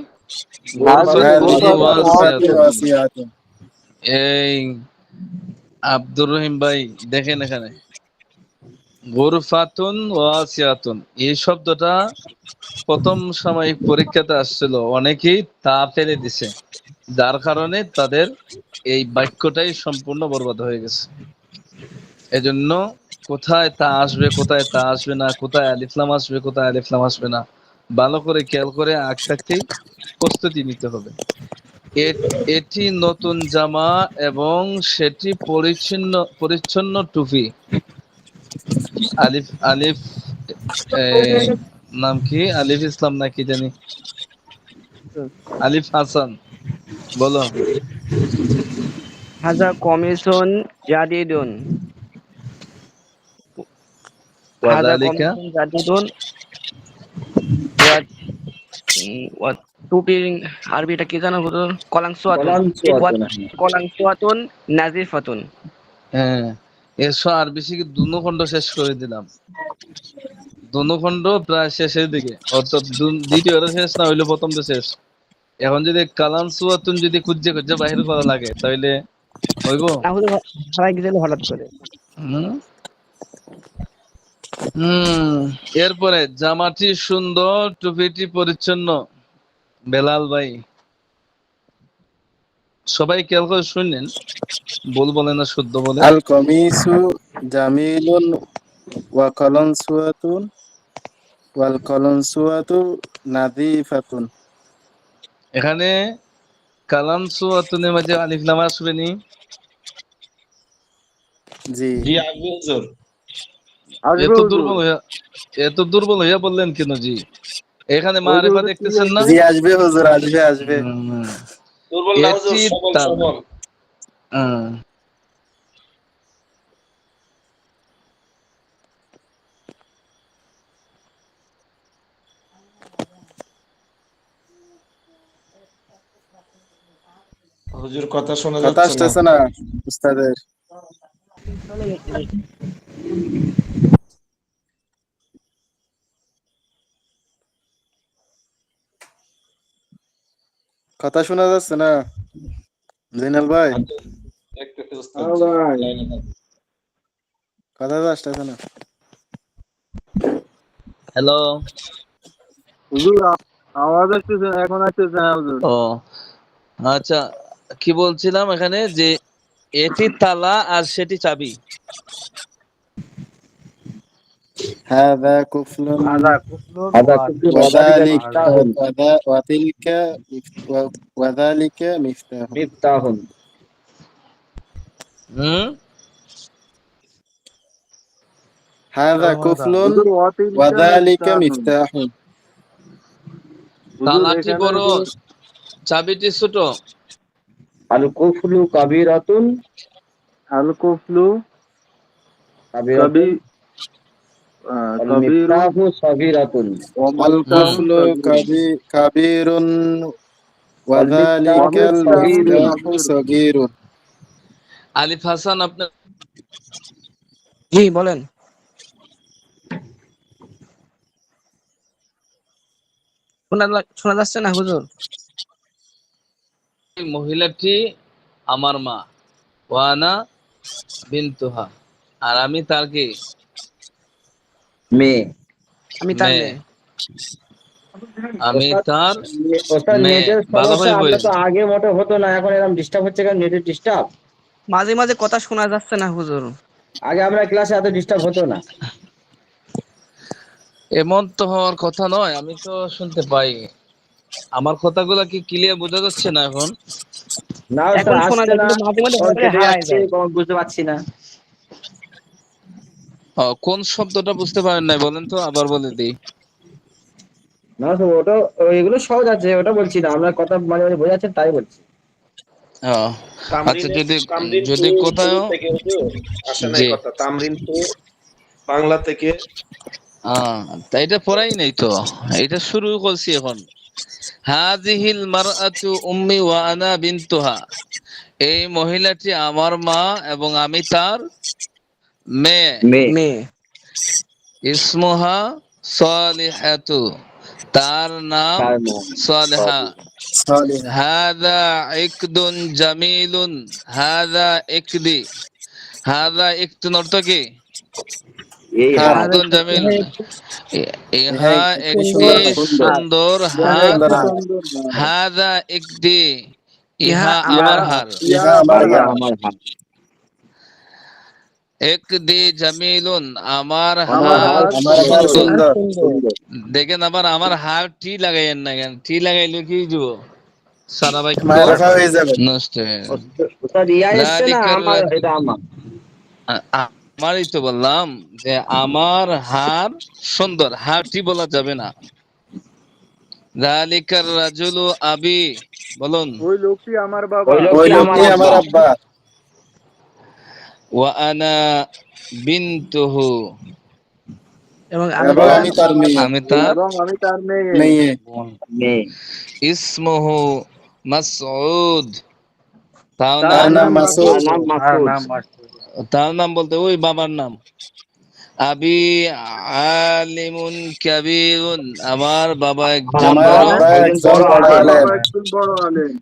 S2: হাযিহি
S1: গুরফাতুন
S5: হাযিহি
S2: গুরফাতুন
S5: গুরফাতুন
S1: ওয়াসিয়াতুন।
S2: ওয়াসিয়াতুন।
S5: ওয়াসিআতুন।
S1: এই আব্দুর রহিম ভাই, দেখেন এখানে গুরফাতুন ওয়াসিয়াতুন, এই শব্দটা প্রথম সাময়িক পরীক্ষাতে আসছিল, অনেকেই তা ফেলে দিছে, যার কারণে তাদের এই বাক্যটাই সম্পূর্ণ বরবাদ হয়ে গেছে। এজন্য কোথায় তা আসবে, কোথায় তা আসবে না, কোথায় আলিফলাম আসবে, কোথায় আলিফলাম আসবে না, ভালো করে খেয়াল করে আগ থাকতেই প্রস্তুতি নিতে হবে। এটি নতুন জামা এবং সেটি পরিচ্ছন্ন পরিচ্ছন্ন টুপি। আলিফ আলিফ এই, নাম কি? আলিফ ইসলাম না কি জানি, আলিফ হাসান, বলো।
S4: হাজা কমিশন জাদিদুন। হাজা
S1: ওয়াদালিকা,
S4: কমিশন জাদিদুন। ওয়া ওয়া টুপির আরবিটা কি জানো হুজুর? কলাংসুয়াতুন। ওয়া
S7: কলানসুয়াতুন।
S4: কলাংসুয়াতুন নাজিফাতুন।
S1: হ্যাঁ, এসো আর বেশি কি দুনো খণ্ড শেষ করে দিলাম, দুনো খণ্ড প্রায় শেষের দিকে, অর্থাৎ দ্বিতীয়টা শেষ না হইলে প্রথমটা শেষ। এখন যদি কালাম সুয়াতুন যদি খুঁজে খুঁজে বাহির করা লাগে তাহলে হইব?
S4: না হুজুর, হারাই গেছিল হঠাৎ করে।
S1: হুম হুম এরপরে জামাটি সুন্দর, টুপিটি পরিচ্ছন্ন। বেলাল ভাই, সবাই খেয়াল করে শুনলেন, ভুল বলে না শুদ্ধ বলে।
S5: আল কমিসু জামিলুন ওয়া কলানসুয়াতুন ওয়াল কলানসুয়াতু নাযিফাতুন।
S1: এখানে কালাম সুয়াতুনের মাঝে আলিফ লাম আসবে নি?
S5: জি
S3: জি আসবে হুজুর।
S2: আসবে
S1: এত
S2: হুজুর।
S1: দুর্বল হইয়া বললেন কেন জি? এখানে
S2: ওই যে
S1: মারেফা
S2: হুজুর কি
S1: দেখতেছেন না?
S5: জি আসবে হুজুর, আসবে আসবে।
S1: হুম,
S3: দুর্বল না হুজুর,
S1: এটি
S3: সবল
S1: তা-
S3: সবল।
S1: হুম।
S3: হুজুর কথা শোনা
S5: কথা
S3: যাচ্ছে না।
S5: আসতেছে না উস্তাদের।
S4: চলে গেছে।
S5: কথা শোনা যাচ্ছে না জৈনাল ভাই,
S3: দেখতেছি উস্তাদ
S2: হ্যাঁ
S3: জি,
S2: ভাই।
S3: লাইনে থাকেন।
S5: কথা তো আসতেছে না।
S1: হ্যালো।
S2: হুজুর আওয়াজ আসতেছে, এখন আসতেছে না হুজুর।
S1: ও আচ্ছা, কি বলছিলাম এখানে যে এটি তালা আর সেটি চাবি।
S5: هذا كفل
S8: هذا كفل
S7: هذا كفل وذلك
S5: وذلك
S7: مفتاح.
S5: وتلك وذلك مفتاح.
S7: مفتاح.
S1: হুম।
S5: هذا
S8: هذا
S5: كفل
S2: হুজুর ওয়াতিলকা
S5: وذلك
S2: মিফতাহুন।
S5: مفتاح.
S2: হুজুর
S1: তালাটি
S2: এখানে
S1: বড়,
S2: যে
S1: চাবিটি ছোট।
S7: الكفل كبيرة
S2: আল কুফলু
S7: كبيرة
S2: কবি কবিরুন
S7: والمفتاح صغيرة.
S2: ওয়া
S1: হুম।
S2: মিফতাহুন
S5: الكفل
S2: সাগীরুন।
S5: كبير
S7: والمفتاح
S5: وذلك
S2: ومفتاح
S7: صغير.
S5: المفتاح
S2: صغير.
S5: صغير.
S1: আলিফ হাসান, আপনার
S4: জি বলেন। শোনা যাচ্ছে না হুজুর?
S1: এই মহিলাটি আমার মা, ওয়ানা বিনতুহা, আর আমি তার কি
S7: মেয়ে।
S4: আমি তার
S1: মেয়ে।
S4: মেয়ে।
S1: আমি
S7: ওস্তাদ,
S1: তার
S7: ওস্তাদ
S1: মেয়ে।
S7: নেটের সমস্যা,
S1: ভালোভাবে
S7: আমরা
S1: বলেন।
S7: তো আগে মোটে হতো না, এখন এরকম ডিস্টার্ব হচ্ছে কেন? নেটের ডিস্টার্ব।
S4: মাঝে মাঝে কথা শোনা যাচ্ছে না হুজুর।
S7: আগে আমরা ক্লাসে এত ডিস্টার্ব হতো না।
S1: এমন তো হওয়ার কথা নয়, আমি তো শুনতে পাই। আমার কথাগুলো কি ক্লিয়ার বোঝা যাচ্ছে না এখন?
S7: না
S4: এখন
S7: ওস্তাদ,
S4: শোনা
S7: আসছে
S4: যায়
S7: না,
S4: কিন্তু মাঝে মাঝে
S7: কখন
S4: হঠাৎ করে
S7: কেটে
S4: হারায়
S7: যাচ্ছে,
S4: যায়।
S7: কখন বুঝতে পারছি না।
S1: কোন শব্দটা বুঝতে পারেন নাই বলেন তো, আবার বলে দিই।
S7: না তো ওটা, এগুলো সহজ আছে, ওটা বলছি না, আমরা কথা মাঝে মাঝে বোঝাচ্ছে তাই বলছি।
S1: আচ্ছা, যদি
S3: তামরিন টু
S1: যদি কোথাও
S3: শুরু থেকে হুজুর আসে নাই
S1: জি
S3: কথা, তামরিন টু বাংলা থেকে।
S1: তা এটা পড়াই নাই তো, এটা শুরু করছি এখন। হাযিহিল মারআতু উম্মি ওয়া আনা বিনতুহা, এই মহিলাটি আমার মা এবং আমি তার মেয়ে।
S7: মেয়ে।
S4: মেয়ে।
S1: ইসমুহা সালিহাতু, তার নাম
S7: তার নাম
S1: সালেহা।
S5: صالح.
S1: হাযা ইকদুন জামিলুন, হাযা ইকদি, হাযা ইকদুন অর্থ কি?
S7: এই
S5: হাত।
S7: হাত।
S1: ইকদুন জামিল,
S5: ইহা
S1: ইহা
S5: একটি
S1: একটি
S5: সুন্দর হাত।
S1: সুন্দর
S2: ইহা
S5: একটি
S1: হার।
S5: সুন্দর
S2: একটি
S5: হাত।
S2: সুন্দর নাম।
S1: হাযা ইকদি,
S4: ইহা
S1: ইহা
S4: আমার
S1: আমার
S2: ইহা
S1: হার।
S2: ইহা
S5: ইহা আমার
S2: আমার
S7: ইহা
S5: হাত।
S2: হাত।
S7: আমার হাত।
S1: একদি জামিলুন, আমার
S7: আমার
S2: আমার
S1: হার
S7: হাত
S2: হাত
S5: আমার হাত
S7: সুন্দর।
S1: সুন্দর।
S4: আর
S5: সুন্দর।
S4: সুন্দর।
S7: সুন্দর।
S1: দেখেন আবার আমার হার টি লাগাইয়েন না কেন? টি লাগাইলে কি যাব, সারা বাক্য
S5: মায়ের হয়ে যাবে।
S1: নষ্ট হয়ে যাবে।
S7: ওস্তাদ ইয়া এসছে না,
S1: যালিকার
S7: আমার,
S1: রাজুল,
S7: এটা আমার।
S1: আমারই তো বললাম যে আমার হার সুন্দর, হারটি বলা যাবে না। যালিকার রাজুলু আবি, বলুন।
S2: ওই লোকটি আমার বাবা।
S7: ওই
S5: ওই
S7: লোকটি আমার
S5: লোকটি আমার
S7: আব্বা।
S5: আব্বা।
S1: ওয়া আনা বিনতুহু,
S4: এবং আমি
S5: এবং
S2: এবং
S4: তার
S5: আমি তার মেয়ে।
S1: আমি তার
S2: এবং আমি তার মেয়ে।
S5: মেয়ে।
S1: বোন।
S7: মেয়ে।
S1: ইসমুহু মাসউদ, তার
S2: তার
S5: তার
S1: নাম,
S5: নাম
S2: নাম
S5: মাসুদ।
S7: তার
S2: মাসুদ।
S7: নাম
S8: আর
S7: মাসুদ।
S8: নাম মাসুদ।
S1: তার নাম বলতে ওই বাবার নাম। আবি আলিমুন কাবীরুন, আমার বাবা
S7: আমার
S1: একজন
S5: আমার
S7: আব্বা
S1: বড়।
S5: আব্বা
S7: একজন
S5: একজন
S7: বড়
S5: বড়
S2: আমার
S7: আলেম।
S5: আলেম।
S2: বাবা একজন বড় আলেম।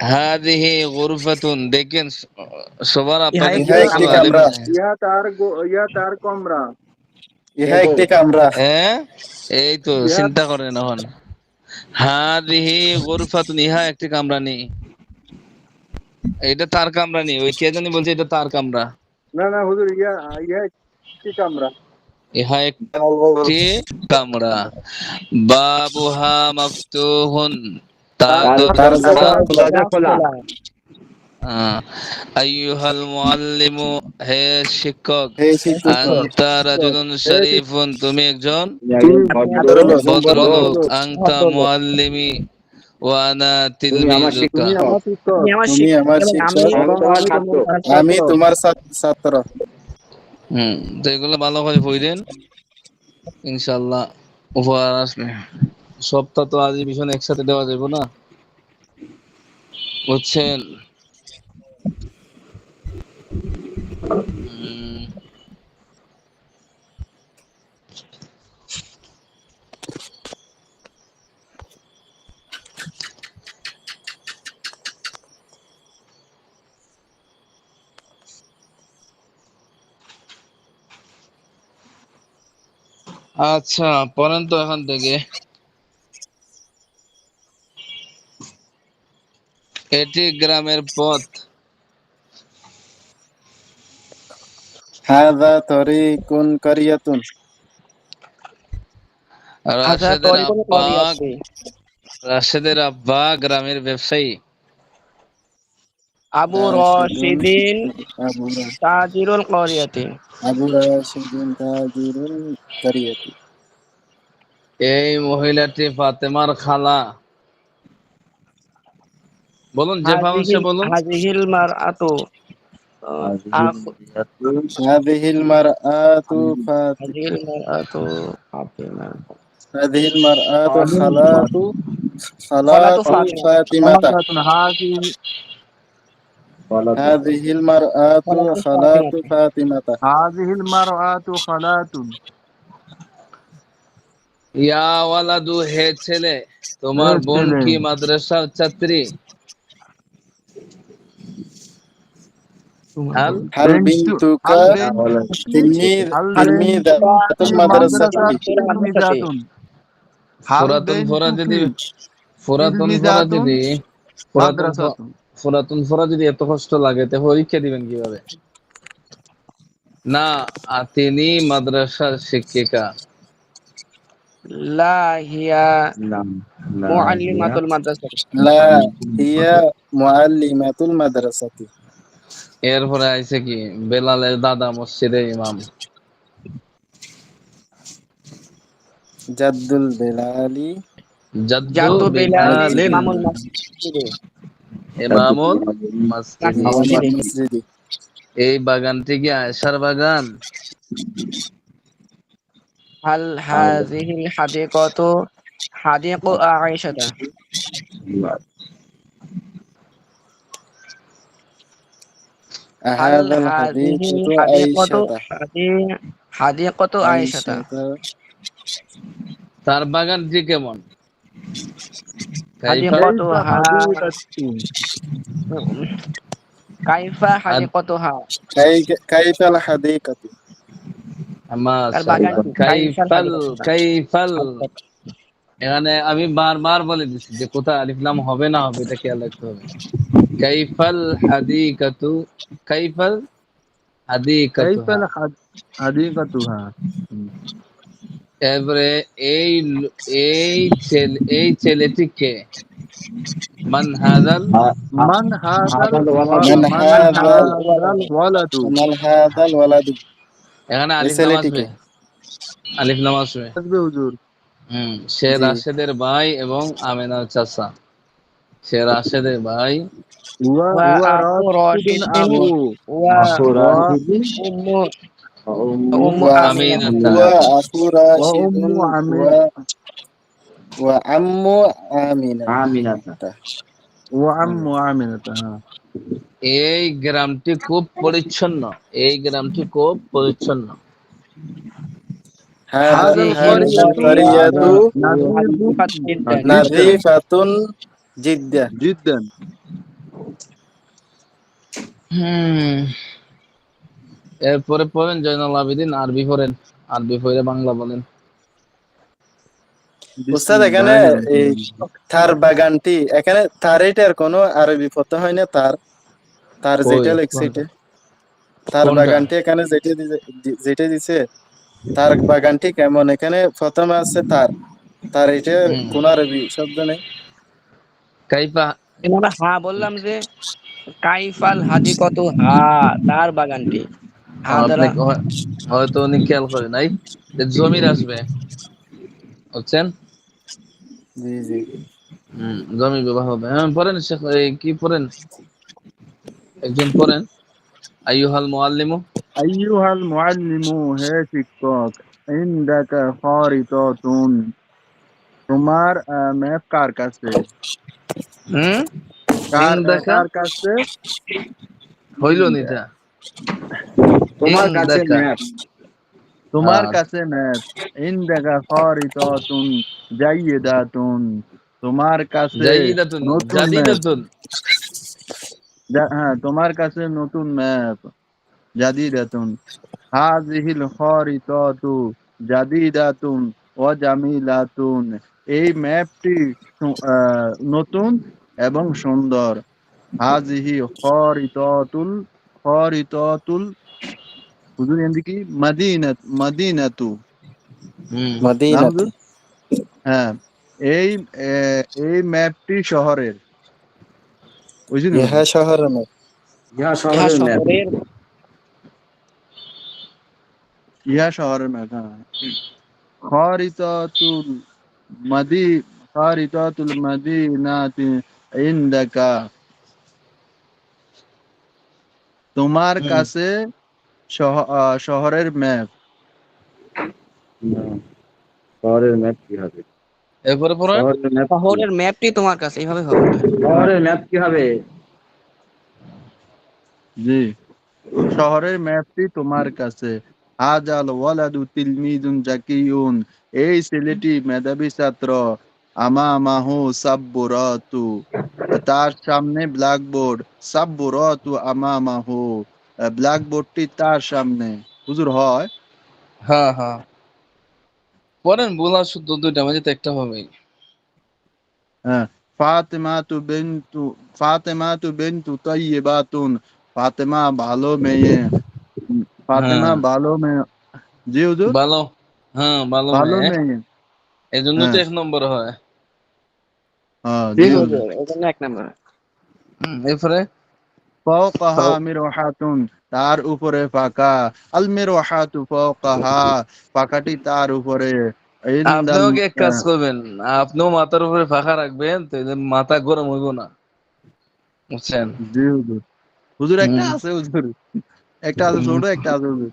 S1: হাদিহি গুরফাতুন, দেখেন সবার
S4: ইহা
S1: আব্বা কিন্তু
S5: ইহা
S4: একটি
S5: একটি
S1: একজন
S4: কামরা।
S1: আলেম
S5: কামরা।
S1: না।
S2: ইহা তার কমরা।
S5: ইহা একটি কামরা।
S1: হ্যাঁ, এই তো
S2: ইহা
S1: চিন্তা করেন এখন। হাদিহি গুরফাতুন, ইহা একটি কামরা নেই, এটা তার কামরা নেই। ওই কে জানি বলছে এটা তার কামরা।
S2: না না হুজুর, ইহা ইহা একটি কামরা।
S1: ইহা একটি কামরা। বাবুহা মাফতুহুন, তার
S2: তার
S7: তার
S1: দরজা
S5: তার
S7: দরজা
S1: খোলা।
S5: দরজা খোলা।
S7: দরজা খোলা।
S1: আইয়ুহাল মুআল্লিমু, হে শিক্ষক,
S5: হে শিক্ষক,
S1: আনতা রাজুলুন শরীফুন, তুমি একজন
S4: আপনি
S5: ভদ্রলোক।
S1: ভদ্রলোক, আনতা মুআল্লিমি ওয়া আনা তিলমিজুকা,
S4: আপনি আমার
S5: তুমি
S4: শিক্ষক
S5: আমার
S4: এবং আমি
S5: শিক্ষক,
S6: তোমার ছাত্র।
S5: আমি তোমার ছাত্র।
S1: তো এগুলো ভালো করে পড়েন, ইনশাআল্লাহ উপহার আসবে। সপ্তাহ তো আজ ভীষণ একসাথে দেওয়া যাবে না, বুঝছেন? উম, আচ্ছা, পড়েন তো এখান থেকে। এটি গ্রামের পথ।
S5: হাযা তরিকুন কারিয়াতুন।
S4: হাজা
S1: রাশেদের
S4: তরিকুন
S1: আব্বা,
S4: করিয়াতে,
S1: রাশেদের আব্বা গ্রামের ব্যবসায়ী।
S4: আবু
S5: রাশিদুন,
S4: রশিদিন
S5: আবু
S4: তাজিরুল করিয়াতে।
S5: আবু রাশিদিন তাজিরুল কারিয়াতি।
S1: এই মহিলাটি ফাতেমার খালা। বলুন, যে পাবেন সে বলুন।
S4: হাজিহিল মারআতু আখু
S5: হাযিহিল মারআতু
S4: হাজিহিল মারআতু ফাতিমা,
S5: হাযিহিল মারআতু
S8: ফাতিমা।
S4: খালাতু
S5: খালাতু
S4: ফাতিমা।
S5: ফাতিমাতা।
S8: হাজি
S5: হাযিহিল মারআতু
S4: খালাতু
S5: খালাতু
S4: ফাতিমাতে।
S5: ফাতিমাতা।
S8: হাজিহিল মারআতু খালাতুন।
S1: ইয়া ওয়ালাদু, হে ছেলে, তোমার
S8: এই
S1: বোন
S8: ছেলে।
S1: কি মাদ্রাসার ছাত্রী? হাল
S5: হাল
S8: বেন্টু
S5: বিনতুকা
S8: আল বেন্টু কি? আল বেন্টু
S5: তিলমিদাতুল
S8: কি
S5: মাদ্রাসাতি।
S8: মাদ্রাসাতুল তিলমিজাতুন। হাল
S1: ফুরাতুন ফরা
S8: বেন্টু
S1: যদি
S8: কি
S1: ফুরাতুন ফরা
S8: তিলমিজাতুন
S1: যদি ফুরাতুন ফ-
S8: মাদ্রাসাতুন।
S1: ফুরাতুন ফরা যদি এত কষ্ট লাগে তো পরীক্ষা দিবেন কিভাবে? না, তিনি মাদ্রাসার শিক্ষিকা।
S4: লা হিয়া মুআল্লিমাতুল মাদ্রাসা।
S5: লা হিয়া মুআল্লিমাতুল মাদ্রাসাতি।
S1: এরপরে আইছে কি, বেলালের দাদা মসজিদের ইমাম।
S5: জাদ্দুল বেলালি
S1: জাদ্দু
S4: জাদ্দু বেলালি
S1: বেলালিন
S4: ইমামুল মসজিদে,
S1: ইমামুল মসজিদি।
S4: মসজিদে।
S5: মসজিদি।
S1: এই বাগানটি কি আয়েশার বাগান?
S4: হাল হাযিহিল হাদিকাতু হাদিকু আয়েশাতা। হাল
S5: হাযাল
S4: হাযিহিল
S5: হাদীকুতু
S4: হাদিকাতু
S5: আইশাতা।
S4: হাদিকাতু আয়েশাতা।
S5: আইশাতা।
S1: তার বাগানটি কেমন? কাইফা
S8: কাইফা
S4: হাদিকাতুহা
S8: হাদিকাতুন।
S4: কাইফা হাদিকাতুহা।
S5: কাইফাল হাদীকাতু।
S4: তার
S1: মাশাআল্লাহ।
S4: বাগানটি কাইফাল
S1: কাইফাল,
S4: হাদিকাতুহা।
S1: কাইফাল। এখানে আমি বারবার বলে দিচ্ছি যে কোথায় আলিফ লাম হবে না হবে এটা খেয়াল রাখতে হবে। কাইফাল হাদিকাতু, কাইফাল হাদিকাতুহা।
S8: কাইফাল হাদিকাতুহা।
S1: এবারে এই এই ছেলেটি কে? মান হাযাল,
S8: মান হাযাল
S5: মান
S8: মান
S5: হাযাল
S8: হাযাল ওয়ালাদু।
S5: মান হাযাল ওয়ালাদু।
S1: এখানে
S5: এই
S1: আলিফ লাম আসবে,
S5: ছেলেটিকে।
S1: আলিফ লাম আসবে।
S8: আসবে হুজুর।
S1: সে
S5: জি।
S1: রাশেদের ভাই এবং আমেনার চাচা। সে রাশেদের ভাই।
S8: হুয়া
S4: ওয়া
S8: হুয়া
S4: আবু
S8: রাশিদুন
S4: রাশিদিন
S8: আবু
S4: ওয়া
S8: ওয়া
S4: উম্মু উম্মু
S5: ওয়া
S4: আমিনাতা।
S1: আমিনাতা।
S5: ওয়া আখু
S8: ওয়া
S5: রাশিদুন
S8: উম্মু আমিন
S5: ওয়া আম্মু আমিনাতা।
S8: ওয়া আম্মু আমিনাতা। হ্যাঁ।
S1: এই গ্রামটি খুব পরিচ্ছন্ন, এই গ্রামটি খুব পরিচ্ছন্ন।
S8: হাযাল
S4: হাযিহিল
S8: ক্বারিয়াতু
S5: কারিয়াতু
S4: নাযীফাত জিদ্দান।
S8: জিদ্দান
S5: নাযীফাতুন জিদ্দা।
S8: জিদ্দান।
S1: এরপরে পড়েন জয়নুল আবেদিন, আরবি পড়েন, আরবি পড়ে বাংলা বলেন।
S5: উস্তাদ এখানে
S8: বিসমিল্লাহির
S5: এই
S8: রহমানির রহিম।
S5: তার বাগানটি, এখানে তার এটার কোনো আরবি পড়তে হয় না। তার তার
S1: কই
S5: যেটা লেখছে
S1: কোনটা?
S5: এটা, তার
S1: কোনটা?
S5: বাগানটি এখানে যেটা দিছে, তার বাগানটি কেমন, এখানে প্রথমে আছে তার, তার এটা
S1: হুম
S5: কোন আরবি শব্দ নেই।
S1: কাইফা,
S4: আমরা হ্যাঁ বললাম যে কাইফাল হাদিকত হা, তার বাগানটি। হা
S1: আপনি
S4: দ্বারা
S1: হয়তো উনি খেয়াল করে নাই, যে জমির আসবে, বুঝছেন?
S5: জি জি।
S1: জমি বিবাহ হবে। হ্যাঁ পড়েন শেখ, কি পড়েন, একজন পড়েন। আইয়ুহাল মুআল্লিমু।
S2: আইয়ুহাল মুআল্লিমু, হে শিক্ষক, ইনদাকা খারিতাতুন, তোমার ম্যাপ কার কাছে?
S1: ইনদাকা
S2: কার কাছে?
S1: হইল নিতা।
S7: তোমার কাছে
S1: ইনদাকা,
S7: ম্যাপ।
S2: তোমার কাছে ম্যাপ। ইনদাকা খারিতাতুন জাইয়িদাতুন, তোমার কাছে
S1: জাইয়িদাতুন,
S2: নতুন ম্যাপ।
S1: জাদিদাতুন।
S2: হ্যাঁ, তোমার কাছে নতুন ম্যাপ। জাদিদাতুন, হাযিহিল খারিতাতু জাদিদাতুন ওয়া জামিলাতুন, এই ম্যাপটি নতুন এবং সুন্দর। হাযিহি খারিতাতুল হুজুর এন্দি কি মাদিনাতু। না
S5: মদিনাত।
S2: হুজুর? হ্যাঁ, এই এই ম্যাপটি শহরের। বুঝলেন
S5: ইহা
S2: হুজুর?
S5: শহরের ম্যাপ।
S7: ইহা
S4: ইহা
S7: শহরের ম্যাপ।
S4: শহরের
S2: ইহা শহরের ম্যাপ। হ্যাঁ, খারিতাতুল মাদি খারিতাতুল মাদিনাতি ইনদাকা, তোমার কাছে শহরের ম্যাপ।
S7: না, শহরের ম্যাপ কি হবে?
S1: এরপরে পড়েন।
S7: শহরের ম্যাপ কি?
S4: শহরের ম্যাপটি তোমার কাছে, এইভাবে হবে না।
S7: শহরের ম্যাপ কি হবে?
S2: জি, শহরের ম্যাপটি তোমার কাছে। হাজাল ওয়ালাদু তিলমিজুন জাকিয়ুন, এই ছেলেটি মেধাবী ছাত্র। আমামাহু সাব্বুরাতু, তার সামনে ব্ল্যাকবোর্ড। সাব্বুরাতু আমামাহু, ব্ল্যাকবোর্ডটি তার সামনে। হুজুর হয়?
S1: হ্যাঁ হ্যাঁ পড়েন, বলা শুদ্ধ দুইটা মাঝে তো একটা হবেই।
S2: হ্যাঁ, ফাতেমাতু বিনতু তাইয়্যিবাতুন, ফাতেমা ভালো মেয়ে। ফাতেমা
S1: হ্যাঁ
S2: ভালো মেয়ে। জি হুজুর,
S1: ভালো, হ্যাঁ ভালো
S2: ভালো
S1: মেয়ে,
S2: মেয়ে।
S1: এই জন্য তো
S2: হ্যাঁ
S1: 1 নম্বর হয়।
S2: হ্যাঁ,
S4: জি
S2: জি হুজুর।
S4: হুজুর, এই জন্য 1 নম্বর।
S1: এরপরে
S2: ফাওকাহা মিরওয়াহাতুন, তার উপরে পাকা। আল মিরওয়াহাতু ফাওকাহা, পাকাটি তার উপরে। ইনদাল
S1: আপনিও কি এক কাজ করবেন, আপনিও মাথার উপরে ফাঁকা রাখবেন, তো এদের মাথা গরম হইব না, বুঝছেন?
S2: জি হুজুর। হুজুর একটা
S1: হুম
S2: আছে হুজুর, একটা আছে
S1: হুম।
S2: ছোট, একটা আছে হুজুর।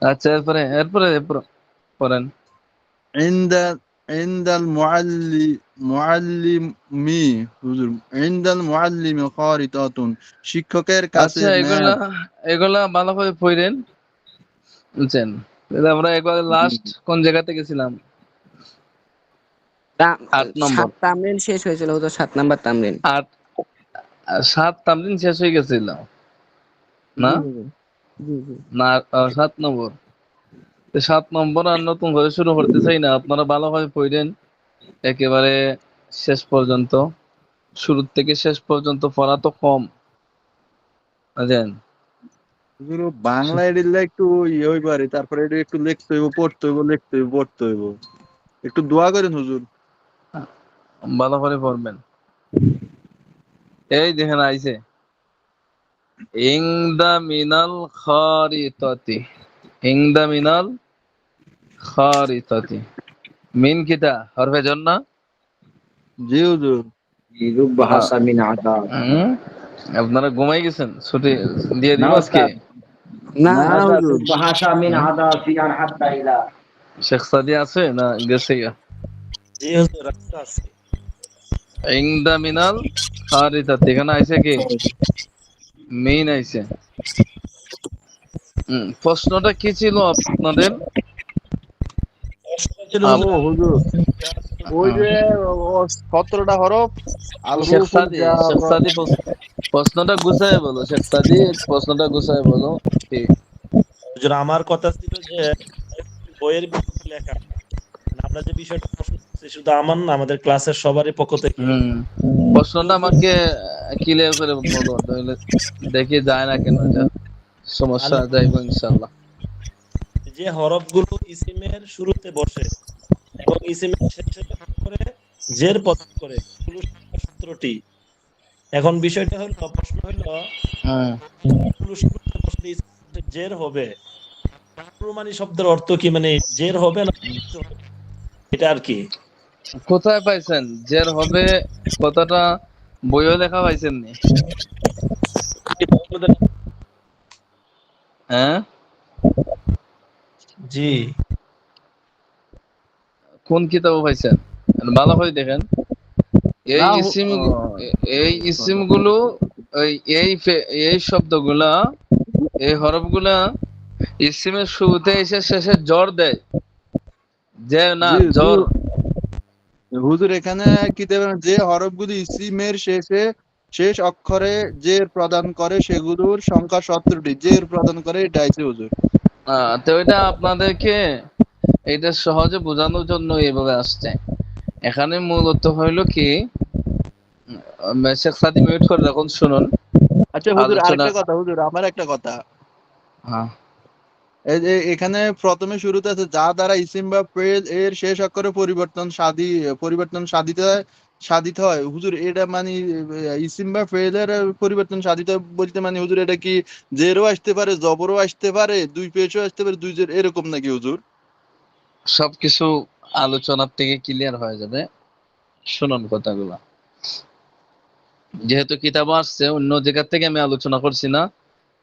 S1: আচ্ছা এরপরে এরপরে এরপরে পড়েন।
S2: ইনদাল ইনদাল মুআল্লিমি, হুজুর, ইনদাল মুআল্লিমি খারিতাতুন, শিক্ষকের কাছে
S1: আচ্ছা এগুলা
S2: ম্যাপ।
S1: এগুলা ভালো করে পড়েন, বুঝছেন? তাহলে আমরা একবার লাস্ট কোন জায়গাতে গেছিলাম?
S4: তা-
S1: 8 নম্বর।
S4: 7 তামরিন শেষ হয়েছিল হুজুর, 7 নাম্বার তামরিন।
S1: 7 তামরিন শেষ হয়ে গেছিল না?
S4: জি হুজুর, জি জি।
S1: না 7 নম্বর। 7 নম্বর আর নতুন করে শুরু করতে চাই না, আপনারা ভালোভাবে পড়েন একেবারে শেষ পর্যন্ত। শুরু থেকে শেষ পর্যন্ত পড়া তো কম, বুঝলেন?
S2: হুজুর বাংলা এডিলে একটু ইয়ে হইবারে, তারপরে এটা একটু লিখতে হইব, পড়তে হইব, লিখতে হইব, পড়তে হইব। একটু দোয়া করেন হুজুর।
S1: ভালো করে পড়বেন। এই দেখেন আইছে, ইংদা মিনাল খারিতাতি, ইংদা মিনাল খারিতাতি, মিন কিটা হরফে জন্য।
S2: জি হুজুর।
S7: রূপ ভাষা মিন আদাব।
S1: আপনারা ঘুমাই গেছেন, ছুটি দিয়ে
S7: না
S1: দিব আজকে।
S7: ওস্তাদ,
S4: না
S2: না
S7: ওস্তাদ,
S2: হুজুর।
S7: রূপ ভাষা মিন আদাব ফিয়ান হাত্তা ইলা।
S1: শেখ সাদি আছে না গেছে গা?
S3: জি হুজুর, রাস্তা আছে।
S1: ইংদা মিনাল খারিতাতি, এখানে আইছে কি? মেইন আইছে। প্রশ্নটা কি ছিল আপনাদের?
S3: ছিল
S2: ও
S3: হুজুর,
S2: হুজুর, ওই যে 17টা হরফ, আল
S1: শেখ
S2: হুরুফুল
S1: সাদি,
S2: জার।
S1: শেখ সাদি প্রশ্নটা গুছায় বলো, শেখ সাদি প্রশ্নটা গুছায় বলো। কি?
S3: হুজুর, আমার কথা ছিল যে বইয়ের ভিতরে লেখা, মানে আমরা যে বিষয়টা প্রশ্ন করছি শুধু আমার না, আমাদের ক্লাসের সবারই পক্ষ থেকে।
S1: প্রশ্নটা আমাকে ক্লিয়ার করে বলো, তাহলে দেখি যায় না কেন, যা সমস্যা যাইব ইনশাআল্লাহ।
S3: যে হরফগুলো ইসিমের শুরুতে বসে এবং ইসিমের শেষে করে জের প্রদান করে, এগুলো 17টি। এখন বিষয়টা হলো, প্রশ্ন হলো
S1: হ্যাঁ,
S3: এগুলো শুরুতে বসলে জের হবে, প্রমাণী শব্দের অর্থ কি, মানে জের হবে না কিছু হবে? এটা আর কি।
S1: কোথায় পাইছেন জের হবে কথাটা? বইও লেখা পাইছেন নি? হ্যাঁ,
S3: জি,
S1: কোন কিতাবে পাইছেন? ভালো করে দেখেন। এই
S2: না
S1: ইসিম এই ইসিম গুলো, ওই এই শব্দগুলা, এই হরফগুলা ইসিমের শুরুতে এসে শেষে জ্বর দেয়, যে না
S2: জি
S1: জ্বর।
S2: হুজুর, এখানে কি দেবেন? যে হরফগুলি ইসিমের শেষ অক্ষরে জের প্রদান করে সেগুলোর সংখ্যা 17টি। জের প্রদান করে এটা আইছে হুজুর।
S1: তো এটা আপনাদেরকে এটা সহজে বোঝানোর জন্য এইভাবে আসছে। এখানে মূলত হইলো কি, শেখ সাদি মিউট করে রাখুন, শুনুন
S2: আচ্ছা হুজুর,
S1: আলোচনা।
S2: আরেকটা কথা হুজুর, আমার একটা কথা।
S1: হ্যাঁ,
S2: এই যে এখানে প্রথমে শুরুতে আছে যা দ্বারা ইসিম বা ফেল এর শেষ অক্ষরে পরিবর্তন সাধিত হয়। হুজুর, এটা মানে ইসিম বা ফেলের পরিবর্তন সাধিত হয় বলতে মানে হুজুর এটা কি জেরও আসতে পারে, জবরও আসতে পারে, দুই পেশও আসতে পারে, দুই জের, এরকম নাকি হুজুর?
S1: সবকিছু আলোচনার থেকে ক্লিয়ার হয়ে যাবে, শুনুন কথাগুলা। যেহেতু কিতাব আসছে অন্য জায়গা থেকে, আমি আলোচনা করছি না।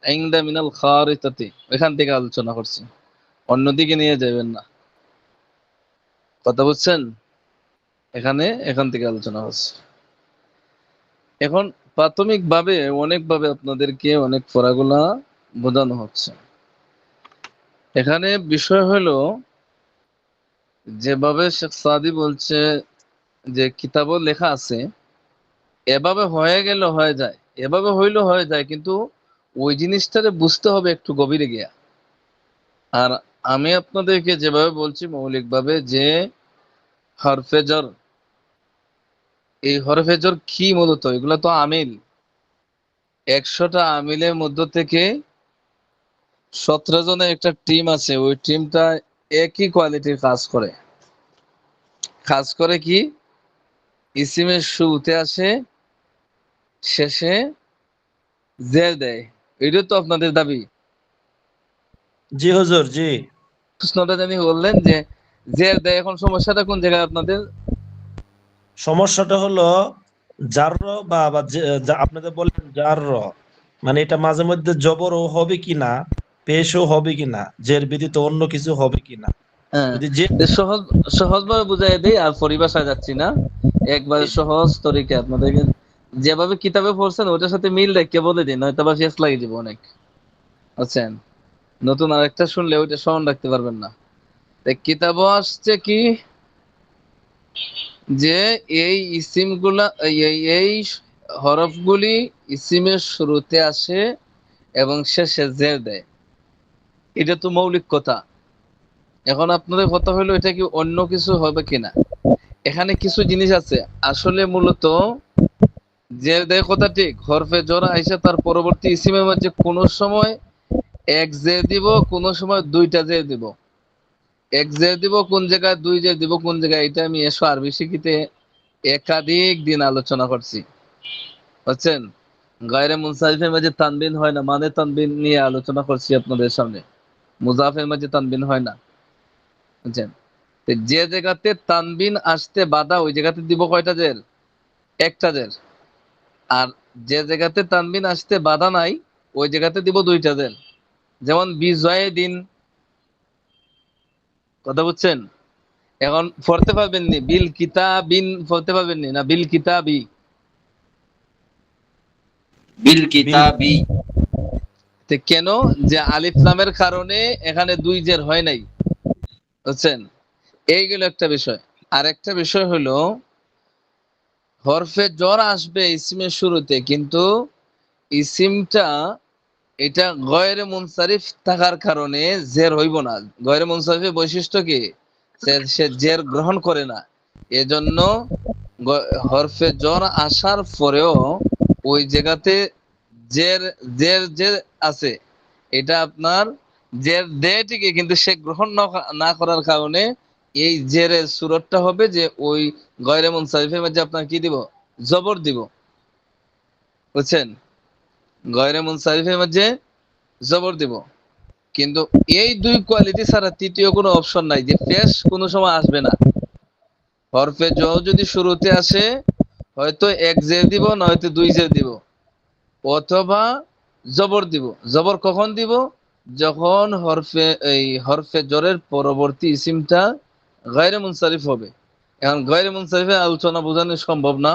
S1: ইনদা মিনাল খারিতাতি, এখান থেকে আলোচনা করছি, অন্যদিকে নিয়ে যাবেন না। কথা বুঝছেন? এখান থেকে আলোচনা হচ্ছে। এখন প্রাথমিকভাবে অনেকভাবে আপনাদেরকে অনেক পড়াগুলা বোঝানো হচ্ছে। এখানে বিষয় হলো, যেভাবে শেখ সাদি বলছে যে কিতাবও লেখা আছে, এভাবে হয়ে গেল হয়ে যায়, এভাবে হইলো হয়ে যায়, কিন্তু ওই জিনিসটারে বুঝতে হবে একটু গভীরে গিয়া। আর আমি আপনাদেরকে যেভাবে বলছি মৌলিকভাবে, যে হরফে জর, এই হরফে জর কি মূলত? এগুলো তো আমিল। 100টা আমিলের মধ্য থেকে 17 জনের একটা টিম আছে, ওই টিমটা একই কোয়ালিটির কাজ করে কি, ইসিমের শুরুতে আসে, শেষে জের দেয়। এটা তো আপনাদের দাবি।
S3: জি হুজুর, জি।
S1: প্রশ্নটা জানি বললেন যে জের দেয়, এখন সমস্যাটা কোন জায়গায় আপনাদের?
S3: সমস্যাটা হলো জার বা বা আপনাদের বলেন জার, মানে এটা মাঝে মধ্যে জবরও হবে কিনা, পেশও হবে কিনা, জের ব্যতীত অন্য কিছু হবে কিনা।
S1: হ্যাঁ,
S3: যদি যে
S1: তো সহজভাবে বুঝাই দেই, আর পরিভাষায় যাচ্ছি না, একবারে সহজ তরিকা আপনাদেরকে যেভাবে কিতাবে পড়ছেন ওটার সাথে মিল রেখে বলে দিন, হয়তো বা শেষ লাগিয়ে দিব অনেক। বুঝছেন? নতুন আরেকটা শুনলে ওইটা স্মরণ রাখতে পারবেন না। কিতাবও আসছে কি, যে এই ইসিমগুলা, এই হরফগুলি ইসিমের শুরুতে আসে এবং শেষে জের দেয়। এটা তো মৌলিক কথা। এখন আপনাদের কথা হলো এটা কি অন্য কিছু হবে কিনা। এখানে কিছু জিনিস আছে আসলে মূলত জের দেয় কথা ঠিক, হরফে জোর আইসা তার পরবর্তী ইসিমের মধ্যে কোনো সময় এক জের দিব, কোনো সময় দুইটা জের দিব। এক জের দিব কোন জায়গায়, দুই জের দিব কোন জায়গায়, এটা আমি এসো আরবি শিখিতে একাধিক দিন আলোচনা করছি। বুঝছেন? গায়রে মুনসারিফের মাঝে তানবিন হয় না, মানে তানবিন নিয়ে আলোচনা করছি আপনাদের সামনে। মুজাফের মাঝে তানবিন হয় না। বুঝছেন? যে জায়গাতে তানবিন আসতে বাধা, ওই জায়গাতে দিব কয়টা জের? একটা জের। আর যে জায়গাতে তানবিন আসতে বাধা নাই, ওই জায়গাতে দিব দুইটা জের। যেমন বিজয় দিন। কথা বুঝছেন? এখন পড়তে পারবেন নি বিল কিতাবিন, পড়তে পারবেন নি, না বিল কিতাবি?
S6: বিল
S3: বিল,
S6: কিতাবি।
S1: তো কেন? যে আলিফ লামের কারণে এখানে দুই জের হয় নাই। বুঝছেন? এইগুলো একটা বিষয়। আর একটা বিষয় হলো, হরফে জ্বর আসবে ইসিমের শুরুতে, কিন্তু ইসিমটা এটা গয়রে মুনসারিফ থাকার কারণে জের হইব না। গয়রে মুনসারিফের বৈশিষ্ট্য কি? সে জের গ্রহণ করে না। এজন্য হরফে জ্বর আসার পরেও ওই জায়গাতে জের জের যে আছে, এটা আপনার জের দেয় ঠিকই, কিন্তু সে গ্রহণ না করার কারণে এই জেরের সুরতটা হবে যে ওই গয়রে মুনসারিফের মধ্যে আপনার কি দিব? জবর দিব। বুঝছেন? গয়রে মুনসারিফের মাঝে জবর দিব, কিন্তু এই দুই কোয়ালিটি ছাড়া তৃতীয় কোনো অপশন নাই যে পেশ কোনো সময় আসবে না। হরফে জ যদি শুরুতে আসে হয়তো এক জের দিব, নয়তো দুই জের দিব, অথবা জবর দিব। জবর কখন দিব? যখন হরফে জরের পরবর্তী ইসিমটা গায়রে মুনসারিফ হবে। এখন গায়রে মুনসারিফের আলোচনা বোঝানো সম্ভব না,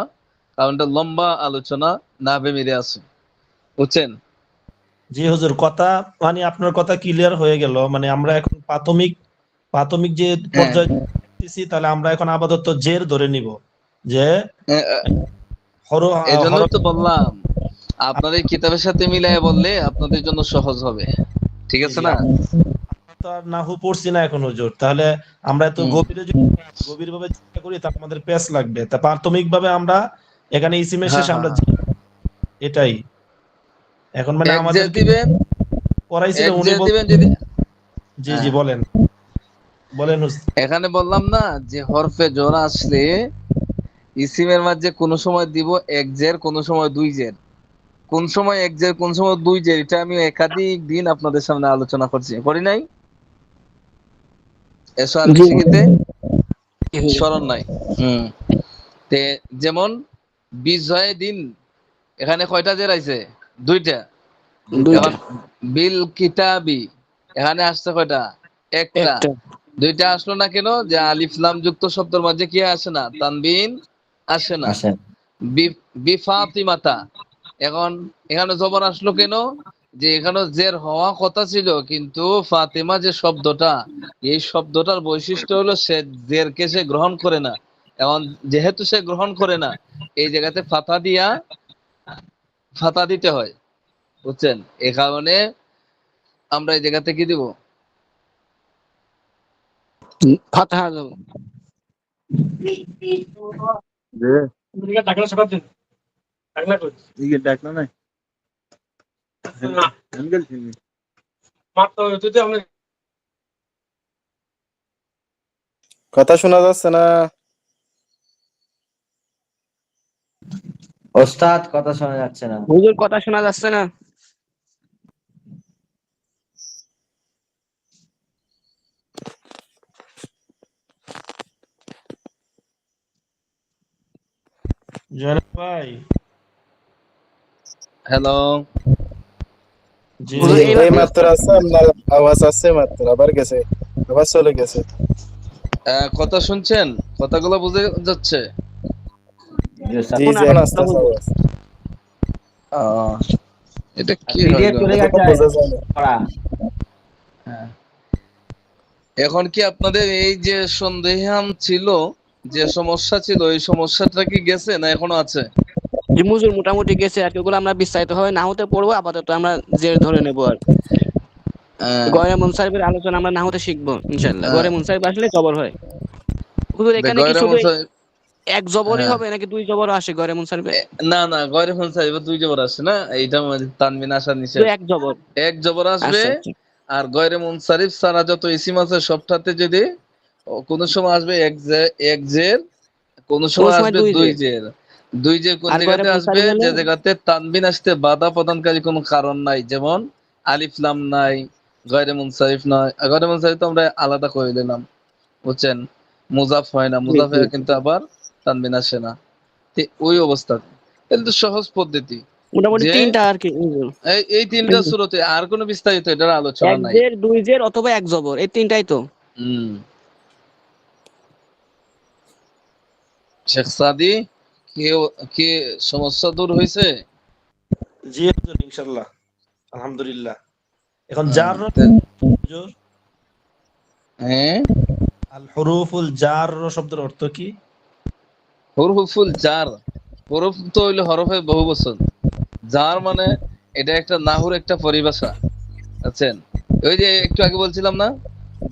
S1: কারণ এটা লম্বা আলোচনা, নাভে মিলে আছে। বুঝছেন?
S3: জি হুজুর, কথা মানে আপনার কথা ক্লিয়ার হয়ে গেল। মানে আমরা এখন প্রাথমিক যে
S1: হ্যাঁ,
S3: পর্যায়ে দিছি, তাহলে আমরা এখন আপাতত জের ধরে নিব যে
S1: এই জন্য
S3: হরফ
S1: তো বললাম আপনার এই কিতাবের সাথে মিলাই বললে আপনাদের জন্য সহজ হবে। ঠিক আছে না?
S3: তো আর নাহু পড়ছি না এখন হুজুর, তাহলে আমরা এত
S1: হুম।
S3: গভীর ভাবে চিন্তা করি, তা আমাদের পেস লাগবে। তা প্রাথমিক ভাবে আমরা এখানে ইসিমের
S1: হ্যাঁ,
S3: শেষে আমরা
S1: হ্যাঁ,
S3: এটাই এখন মানে
S1: এক
S3: আমাদের
S1: জের দিবেন,
S3: পড়াইছিল
S1: এক
S3: উনি
S1: জের দিবেন যদি।
S3: জি
S1: হ্যাঁ,
S3: জি বলেন বলেন হুজুর।
S1: এখানে বললাম না যে হরফে জোর আসলে ইসিমের মাঝে কোন সময় দিব এক জের, কোন সময় দুই জের, কোন সময় এক জের, কোন সময় দুই জের, এটা আমি একাধিক দিন আপনাদের সামনে আলোচনা করি নাই? এসো আরবি
S4: জি
S1: শিখিতে
S4: হুজুর।
S1: স্মরণ নাই? হুম। তে যেমন বিজয় দিন, এখানে কয়টা জের আইছে? দুইটা।
S4: দুইটা,
S1: এখন বিল কিতাবি, এখানে আসছে কয়টা? একটা।
S4: একটা।
S1: দুইটা আসলো না কেন? যে আলিফ লাম যুক্ত শব্দের মাঝে কি আসে না? তানবিন আসে না।
S7: আসেন।
S1: বিফাতিমাতা, এখন এখানে জবর আসলো কেন? যে এখানে জের হওয়া কথা ছিল, কিন্তু ফাতেমা যে শব্দটা, এই শব্দটার বৈশিষ্ট্য হলো সে জেরকে সে গ্রহণ করে না। এখন যেহেতু সে গ্রহণ করে না, এই জায়গাতে ফাতা দিতে হয়। বুঝছেন? এই কারণে আমরা এই জায়গাতে কি দিব?
S4: ফাতাহা দেব।
S2: যে ইয়ে ডাকনা নাই অ্যাঙ্গেল ছিল।
S5: কথা শোনা যাচ্ছে না।
S7: ওস্তাদ কথা শোনা যাচ্ছে না।
S4: হুজুর কথা শোনা যাচ্ছে না।
S3: জয়নাল ভাই,
S1: হ্যালো,
S3: জি
S4: হুজুর
S5: জি,
S4: এই
S5: এই
S4: মাত্র
S5: মাত্র আছে, আপনার আওয়াজ আছে মাত্র, আবার গেছে, আবার চলে গেছে।
S1: কথা শুনছেন? কথাগুলো বুঝে যাচ্ছে?
S7: জি ওস্তাদ।
S5: জি
S4: এখন
S5: জি, এখন
S4: আসছে
S5: আসতেছে
S4: হুজুর।
S5: আওয়াজ।
S1: আহ, এটা কি
S7: পিডিএফ
S1: হইলো?
S7: চলে
S5: এতক্ষণ
S7: গেছে
S5: বোঝা যায় না।
S7: পড়া।
S1: হ্যাঁ। এখন কি আপনাদের এই যে সন্দেহান ছিল, যে সমস্যা ছিল, এই সমস্যাটা কি গেছে না এখনো আছে?
S4: জি হুজুর মোটামুটি গেছে আর কি। ওগুলো আমরা বিস্তারিত ভাবে নাহতে পড়বো, আপাতত আমরা জের ধরে নেবো আর।
S1: আহ,
S4: গয়রে মুনসারিফের আলোচনা আমরা নাহতে শিখবো ইনশাআল্লাহ।
S1: আহ,
S4: গয়রে মুনসারিফ আসলে জবর হয়। হুজুর এখানে কি
S1: গয়রে
S4: শুধু
S1: মুনসারিফ,
S4: এক জবরই
S1: হ্যাঁ,
S4: হবে নাকি দুই জবর আসে গয়রে মুনসারিফে?
S1: না না, গয়রে মুনসারিফ দুই জবর আসে না, এইটা তানবিন আসা
S4: শুধু
S1: নিষেধ।
S4: এক জবর?
S1: এক জবর আসবে।
S4: আচ্ছা আচ্ছা।
S1: আর গয়রে মুনসারিফ ছাড়া যত ইসিম আছে সবটাতে যদি কোন সময় আসবে এক জের, কোন
S4: কোন
S1: সময়
S4: সময়
S1: আসবে
S4: দুই
S1: দুই
S4: জের।
S1: জের। দুই জের কোন
S4: আর গয়রে
S1: জায়গাতে আসবে?
S4: মুনসারিফ হলে
S1: যে জায়গাতে তানবিন আসতে বাধা প্রদানকারী কোনো কারণ নাই, যেমন আলিফ লাম নাই, গয়রে মুনসারিফ নয়। আর গয়রে মুনসারিফ তো আমরা আলাদা করে দিলাম। বুঝছেন? মুজাফ হয় না,
S4: জি জি
S1: মুজাফে
S4: জি।
S1: কিন্তু আবার তানবিন আসে না। ঠিক ওই অবস্থা। কিন্তু সহজ পদ্ধতি
S4: মোটামুটি
S1: যে
S4: তিনটা আর কি হুজুর।
S1: এই তিনটা সূরতে আর কোনো বিস্তারিত এটার আলোচনা
S4: এক
S1: নাই।
S4: জের, দুই জের অথবা এক জবর, এই তিনটাই তো।
S1: হুম। শেখ সাদি, কি কি সমস্যা দূর হয়েছে?
S3: জি হুজুর, ইনশাআল্লাহ, আলহামদুলিল্লাহ। এখন
S1: হুম,
S3: জার হুজুর,
S1: হ্যাঁ,
S3: আল হুরুফুল জার শব্দের অর্থ কি?
S1: হুরুফুল জার, হুরুফ তো হইলো হরফের বহু বচন। জার মানে এটা একটা নাহুর একটা পরিভাষা। আছেন? ওই যে একটু আগে বলছিলাম না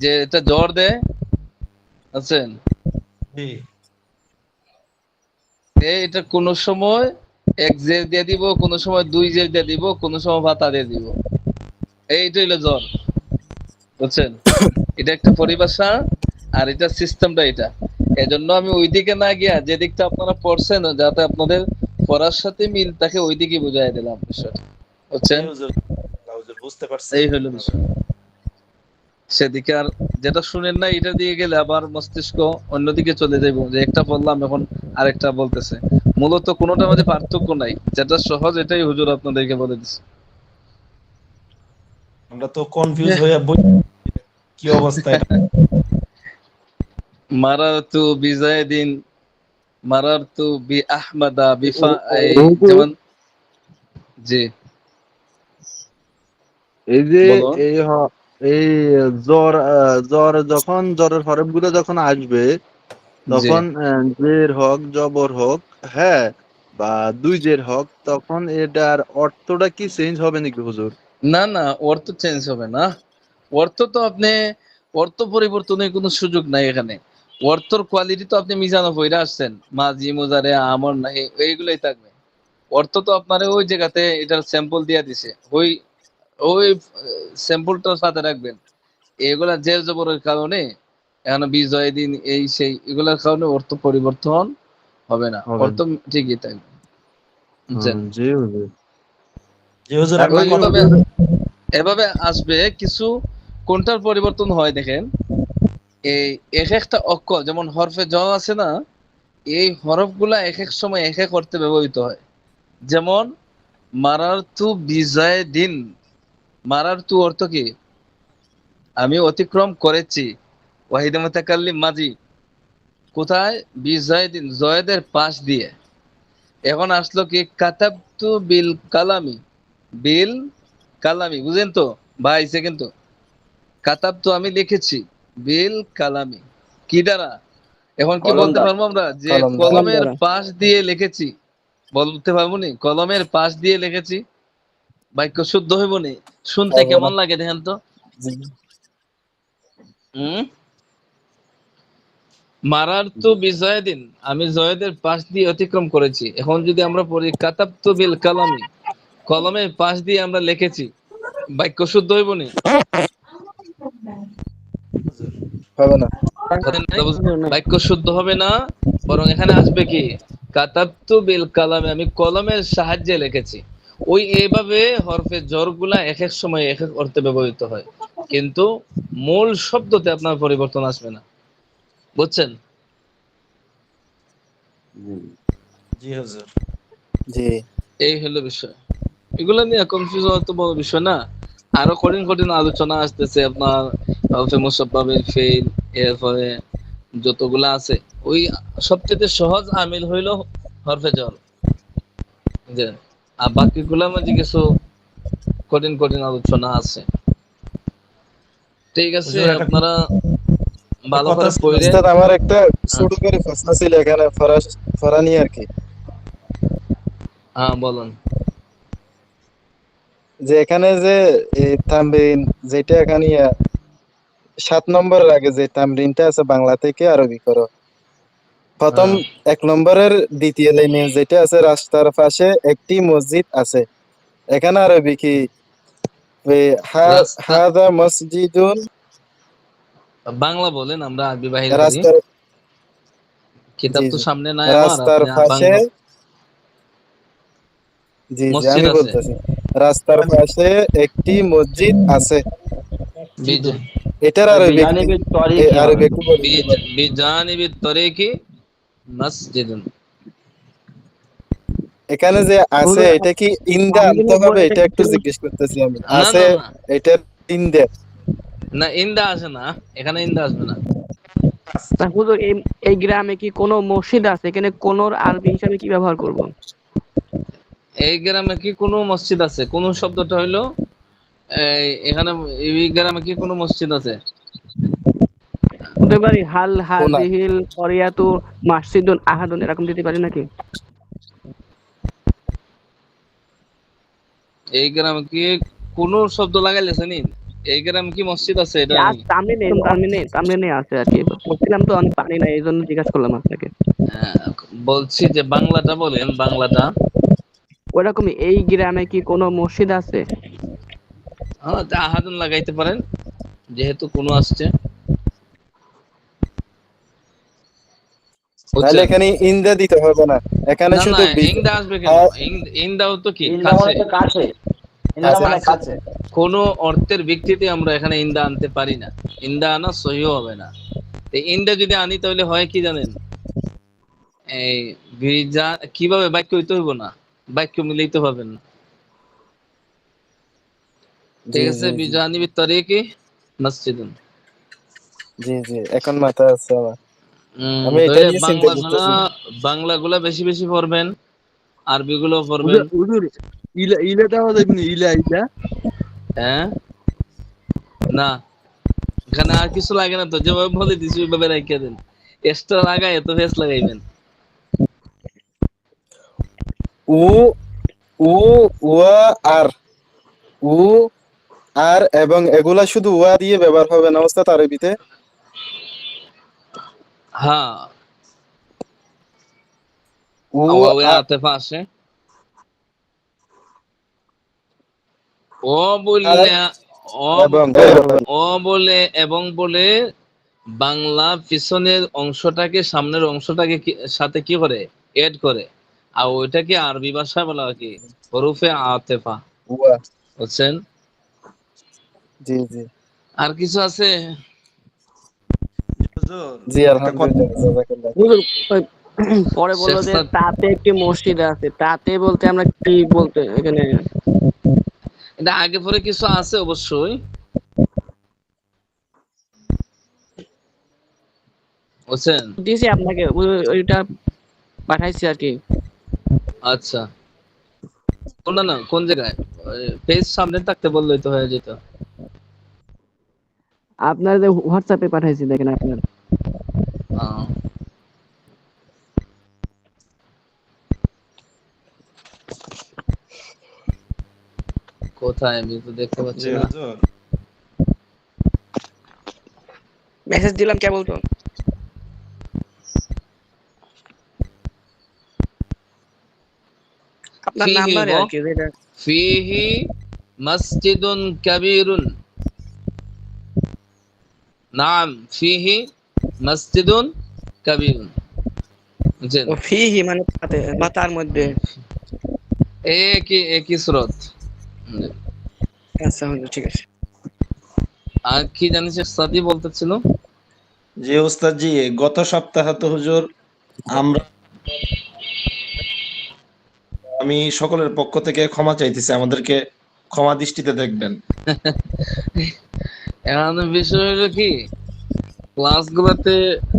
S1: যে এটা জ্বর দেয়, আছেন?
S3: জি
S1: এটা কোন সময় এক জের দিয়ে দিব, কোন সময় দুই জের দিয়ে দিব, কোন সময় ভাতা দিয়ে দিব। এইটা হইলো জ্বর। বুঝছেন? এটা একটা পরিভাষা, আর এটা সিস্টেমটা এটা। এজন্য আমি ওই দিকে না গিয়া যে দিকটা আপনারা পড়ছেন, যাতে আপনাদের পড়ার সাথে মিল তাকে ওইদিকে বুঝাই দিলাম বিষয়টা, বুঝছেন?
S3: হুজুর বুঝতে পারছি।
S1: এই হলো বিষয়। সেদিকে আর যেটা শুনেন না এটা দিয়ে গেলে আবার মস্তিষ্ক অন্যদিকে চলে যাইব, যে একটা বললাম এখন আরেকটা বলতেছে। মূলত কোনোটার মধ্যে পার্থক্য নাই, যেটা সহজ এটাই হুজুর আপনাদেরকে বলে দিচ্ছে।
S3: আমরা তো কনফিউজ হয়ে কি অবস্থা এটা।
S1: মারারতু বিজায়দিন মারারতু বি আহমাদা বিফা, এই
S2: হুজুর,
S1: যেমন, জি
S2: এই যে
S1: বলুন।
S2: এই জ্বরের হরফ গুলো যখন আসবে,
S1: জি,
S2: তখন জের হোক জবর হোক, হ্যাঁ, বা দুই জের হোক, তখন এটার অর্থটা কি চেঞ্জ হবে নাকি হুজুর?
S1: না না, অর্থ চেঞ্জ হবে না। অর্থ তো আপনি, অর্থ পরিবর্তনের কোনো সুযোগ নাই এখানে। অর্থর কোয়ালিটি তো আপনি মিজানো বইরা আসছেন, মাজি মুজারে আমর না, এইগুলাই থাকবে। অর্থ তো আপনার ওই জায়গাতে এটার স্যাম্পল দিয়া দিছে, ওই ওই স্যাম্পলটার সাথে রাখবেন। এগুলা জের জবরের কারণে এখন বিজয় দিন এই সেই এগুলার কারণে অর্থ পরিবর্তন হবে না,
S2: হবে
S1: অর্থ ঠিকই থাকবে, বুঝছেন?
S2: জি হুজুর।
S3: জি হুজুর,
S2: তার
S3: আপনার
S2: মানে
S3: কথা
S1: ওইভাবে
S2: হুজুর,
S1: এভাবে আসবে কিছু। কোনটার পরিবর্তন হয় দেখেন, এই এক একটা অক্ষর যেমন হরফে জ আছে না, এই হরফগুলা এক এক সময় এক এক অর্থে ব্যবহৃত হয়। যেমন মারারতু বিজয় দিন, মারারতু অর্থ কি? আমি অতিক্রম করেছি। ওয়াহিদে মুতাকাল্লিম মাজি, কোথায়? বিজয় দিন, জয়েদের পাশ দিয়ে। এখন আসলো কি কাতাবতু বিল কালামি, বিল কালামি, বুঝেন তো ভাই? সেকেন্ড তো, কাতাবতু আমি লিখেছি, বিল কালামি কি দ্বারা? এখন কি
S6: কলম
S1: বলতে
S6: দ্বারা।
S1: পারবো আমরা যে
S5: কলম দ্বারা।
S4: কলম
S1: কলমের
S4: দ্বারা।
S1: পাশ দিয়ে লিখেছি? বলতে পারবো নি কলমের পাশ দিয়ে লিখেছি? বাক্য শুদ্ধ হইব নি? শুনতে
S5: হবে না।
S1: কেমন লাগে দেখেন তো।
S5: জি,
S1: হুম, মারার তো বিজয় দিন, আমি জয়েদের পাশ দিয়ে অতিক্রম করেছি। এখন যদি আমরা পড়ি কাতাবতু বিল কালামি, কলমের পাশ দিয়ে আমরা লিখেছি, বাক্য শুদ্ধ হইব নি?
S3: হুজুর।
S5: হবে না।
S1: কথা না বাক্য শুদ্ধ হবে না, বরং এখানে আসবে কি কাতাবতু বিল কালামে, আমি কলমের সাহায্যে লিখেছি। ওই এইভাবে হরফে জরগুলা এক এক সময় এক এক অর্থে ব্যবহৃত হয়, কিন্তু মূল শব্দতে আপনার পরিবর্তন আসবে না, বুঝছেন?
S3: জি হুজুর।
S5: জি,
S1: এই হলো বিষয়। এগুলো নিয়ে কনফিউজ হওয়ার তো বড় বিষয় না। আরো কঠিন কঠিন আলোচনা আসতেছে আপনার, হরফে মুসাব্বাবিল ফেল, এরপরে যতগুলা আছে, ওই সবচেয়ে সহজ আমিল হইল হরফে জর, যে আর বাকিগুলোর মধ্যে কিছু কঠিন কঠিন আলোচনা আছে। ঠিক আছে,
S3: হুজুর, একটা
S1: আপনারা ভালো
S3: কথা
S1: করে
S3: ছিল।
S1: পড়েন।
S5: উস্তাদ, আমার একটা ছোট করে প্রশ্ন ছিল এখানে ফরা নিয়ে আর কি।
S1: হ্যাঁ বলুন।
S5: যে এখানে যে এই তামরিন, যেটা এখানে 7 নম্বরের আগে যে তামরিনটা আছে, বাংলা থেকে আরবি করো। প্রথম
S1: হ্যাঁ,
S5: 1 নম্বরের দ্বিতীয় লাইনে যেটা আছে, রাস্তার পাশে একটি মসজিদ আছে, এখানে আরবি কি?
S1: রাস্তা,
S5: হাদা মসজিদুন।
S1: বাংলা বলেন, আমরা আরবি বাহির করি।
S5: রাস্তার,
S1: কিতাব
S5: জি
S1: তো
S5: জি,
S1: সামনে নাই আমার,
S5: রাস্তার
S1: আপনি
S5: পাশে,
S1: বাংলা।
S5: জি জি
S1: মসজিদ
S5: আমি
S1: আছে,
S5: বলতেছি, রাস্তার পাশে একটি মসজিদ আছে,
S1: বিজ-
S5: এটার আরবি কি?
S6: বিজানিবিত তরিকি হবে।
S5: আরবি একটু বলে দিতে পারেন?
S1: বিজানিবি তরিকি মসজিদুন।
S5: এখানে যে আছে,
S4: হুজুর,
S5: এটা কি ইন্দা আনতে
S4: তামরিনের
S5: হবে?
S4: পরে
S5: এটা একটু
S4: কিছু
S5: জিজ্ঞেস করতেছি আমি।
S1: না
S5: আছে
S1: না না
S5: এটার ইন্দা?
S1: না, ইন্দা আসে না, এখানে ইন্দা আসবে না।
S4: তা হুজুর, এই এই গ্রামে কি কোনো মসজিদ আছে? এখানে কোনোর আরবি হিসাবে কি ব্যবহার করব?
S1: এই গ্রামে কি কোনো মসজিদ আছে? কোন শব্দটা হইলো এখানে, এই গ্রামে কি কোনো মসজিদ আছে?
S4: বলতে পারি হাল
S5: কোনা?
S4: হাজিহিল করিয়াতু মাসজিদুন আহাদুন, এরকম দিতে পারি নাকি?
S1: এই গ্রামে কি কোনো শব্দ লাগাইলেছে নি? এই গ্রামে কি মসজিদ আছে এটা
S4: আজ
S1: আমি,
S4: তামরিনে আছে আর কি। বলছিলাম তো আমি পানি নাই, এই জন্য জিজ্ঞাসা করলাম আপনাকে।
S1: আহ, বলছি যে বাংলাটা বলেন, বাংলাটা।
S4: ওরকমই, এই গ্রামে কি কোনো মসজিদ আছে?
S1: হ্যাঁ, তা আহাদুন লাগাইতে পারেন, যেহেতু কোনো আসছে।
S5: তাহলে
S1: বুঝছেন?
S5: এখানে ইন্দা দিতে হবে না, এখানে
S1: না
S5: শুধু
S1: ইংদা আসবে কেন? ইংদাও তো কি
S7: ইন্দা
S1: কাছে।
S7: মানে তো কাছে, ইন্দা মানে কাছে।
S1: কোন অর্থের ভিত্তিতে আমরা এখানে ইন্দা আনতে পারি না, ইন্দা আনা সহিও হবে না। তো ইন্দা যদি আনি তাহলে হয় কি জানেন, এই বিজা কিভাবে বাক্য হইতে হইব না, বাক্য মিলাইতে পারবেন না।
S5: জি
S1: ঠিক আছে,
S5: জি জি
S1: বিজানি বিতরিকি মসজিদুন।
S5: জি জি, এখন মাথায় আছে আমার। আমি এটা
S1: তাহলে
S5: নিয়ে চিন্তা করতেছি।
S1: বাংলাগুলা বেশি বেশি পড়বেন, আরবি গুলো পড়বেন।
S2: হুজুর হুজুর ইলা ইলা দেওয়া যাবে না, ইলা ইলা।
S1: হ্যাঁ, না এখানে আর কিছু লাগে না তো, যেভাবে বলে দিছি ওইভাবে রাখিয়ে দেন। এক্সট্রা লাগাই এত ফেস লাগাইবেন।
S5: উ উ ওয়া আর, উ আর এবং এগুলা শুধু ওয়া দিয়ে ব্যবহার হবে না ওস্তাদ আরবিতে?
S1: হ্যাঁ,
S5: উ
S1: ওয়াও
S5: আ-
S1: আতেফা আসে। ও
S5: আর
S1: বললে ও
S5: এবং
S1: ও বলে এবং বলে বাংলা পিছনের অংশটাকে সামনের অংশটাকে সাথে কি করে এড করে, আর ওইটাকে আরবি ভাষায় বলা হয় কি হরুফে আতেফা।
S5: ওয়া।
S1: বুঝছেন?
S5: জি জি
S1: আর কিছু আছে?
S3: হুজুর,
S5: জি,
S3: একটা কথা।
S5: আলহামদুলিল্লাহ, জাযাকাল্লাহ।
S4: হুজুর, ওই পরে
S1: শেখ
S4: বললো যে
S1: সাদ,
S4: তাতে একটি মসজিদ আছে, তাতে বলতে আমরা কি বলতে এখানে?
S1: এটা আগে পরে কিছু আছে অবশ্যই। বুঝছেন?
S4: দিয়েছি আপনাকে, ওইটা পাঠাইছি আর কি।
S1: আচ্ছা, কোন না কোন জায়গায় পেজ সামনে থাকতে বললেই তো হয়ে যেত।
S4: আপনার যে হোয়াটসঅ্যাপে পাঠাইছি, দেখেন আপনার।
S1: আহ, কোথায় আমি তো দেখতে পাচ্ছি
S3: জি
S1: না।
S3: হুজুর,
S4: মেসেজ দিলাম কেবল তো। আপনার
S1: ফিহি
S4: নাম্বারে
S1: গো,
S4: আর কি যেটা।
S1: ফিহি মসজিদুন কাবীরুন। নাম, ফিহি মসজিদুন কাবীরুন। বুঝছেন?
S4: ও ফিহি মানে তাতে বা তার মধ্যে।
S1: একই একই স্রোত।
S4: আচ্ছা হুজুর, ঠিক আছে।
S1: আর কি জানিস সাদি বলতেছিল?
S3: জি ওস্তাদ জি, গত সপ্তাহে তো হুজুর আমরা, আমি সকলের পক্ষ থেকে ক্ষমা চাইতেছি, আমাদেরকে ক্ষমা দৃষ্টিতে দেখবেন।
S1: এখন বিষয় হলো কি, ক্লাসগুলোতে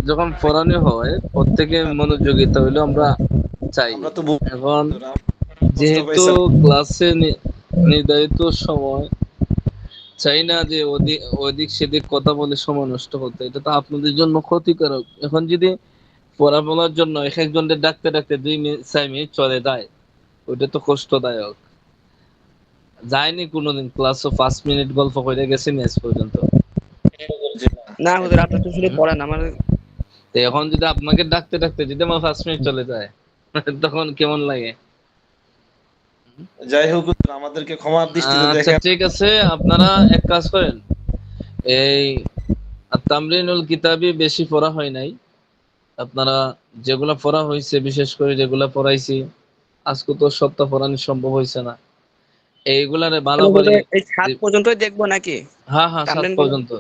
S1: যখন পড়ানো হয় প্রত্যেকে মনোযোগিতা হইলো আমরা চাই।
S3: আমরা তো
S1: এখন
S3: কষ্ট
S1: যেহেতু
S3: পাইছিলাম।
S1: ক্লাসে নির্ধারিত সময়, চাই না যে ওদিক সেদিক কথা বলে সময় নষ্ট করতে, এটা তো আপনাদের জন্য ক্ষতিকারক। এখন যদি পড়াশোনার জন্য এক একজনের ডাকতে ডাকতে 2 4 মিনিট চলে যায়, ওইটা তো কষ্টদায়ক। যায়নি কোনোদিন ক্লাসও 5 মিনিট গল্প করে গেছে ম্যাচ পর্যন্ত।
S4: না হুজুর, আপনার তো শুধু
S1: হুম?
S4: পড়ান আমার।
S1: তো এখন যদি আপনাকে ডাকতে ডাকতে যদি আমার 5 মিনিট চলে যায় তখন কেমন লাগে?
S3: যাই হোক হুজুর, আমাদেরকে ক্ষমা দৃষ্টিতে
S1: আচ্ছা
S3: দেখেন।
S1: ঠিক আছে, আপনারা এক কাজ করেন, এই তামরিনুল কিতাবি বেশি পড়া হয় নাই। আপনারা যেগুলা পড়া হয়েছে, বিশেষ করে যেগুলা পড়াইছি আজকে, তো সপ্তাহ পড়ানো সম্ভব হয়েছে না, এইগুলারে ভালো
S4: কেন
S1: করে।
S4: হুজুর, এই 7 পর্যন্তই দেখবো নাকি?
S1: হ্যাঁ হ্যাঁ, 7
S4: তামরিন গুলো
S1: পর্যন্ত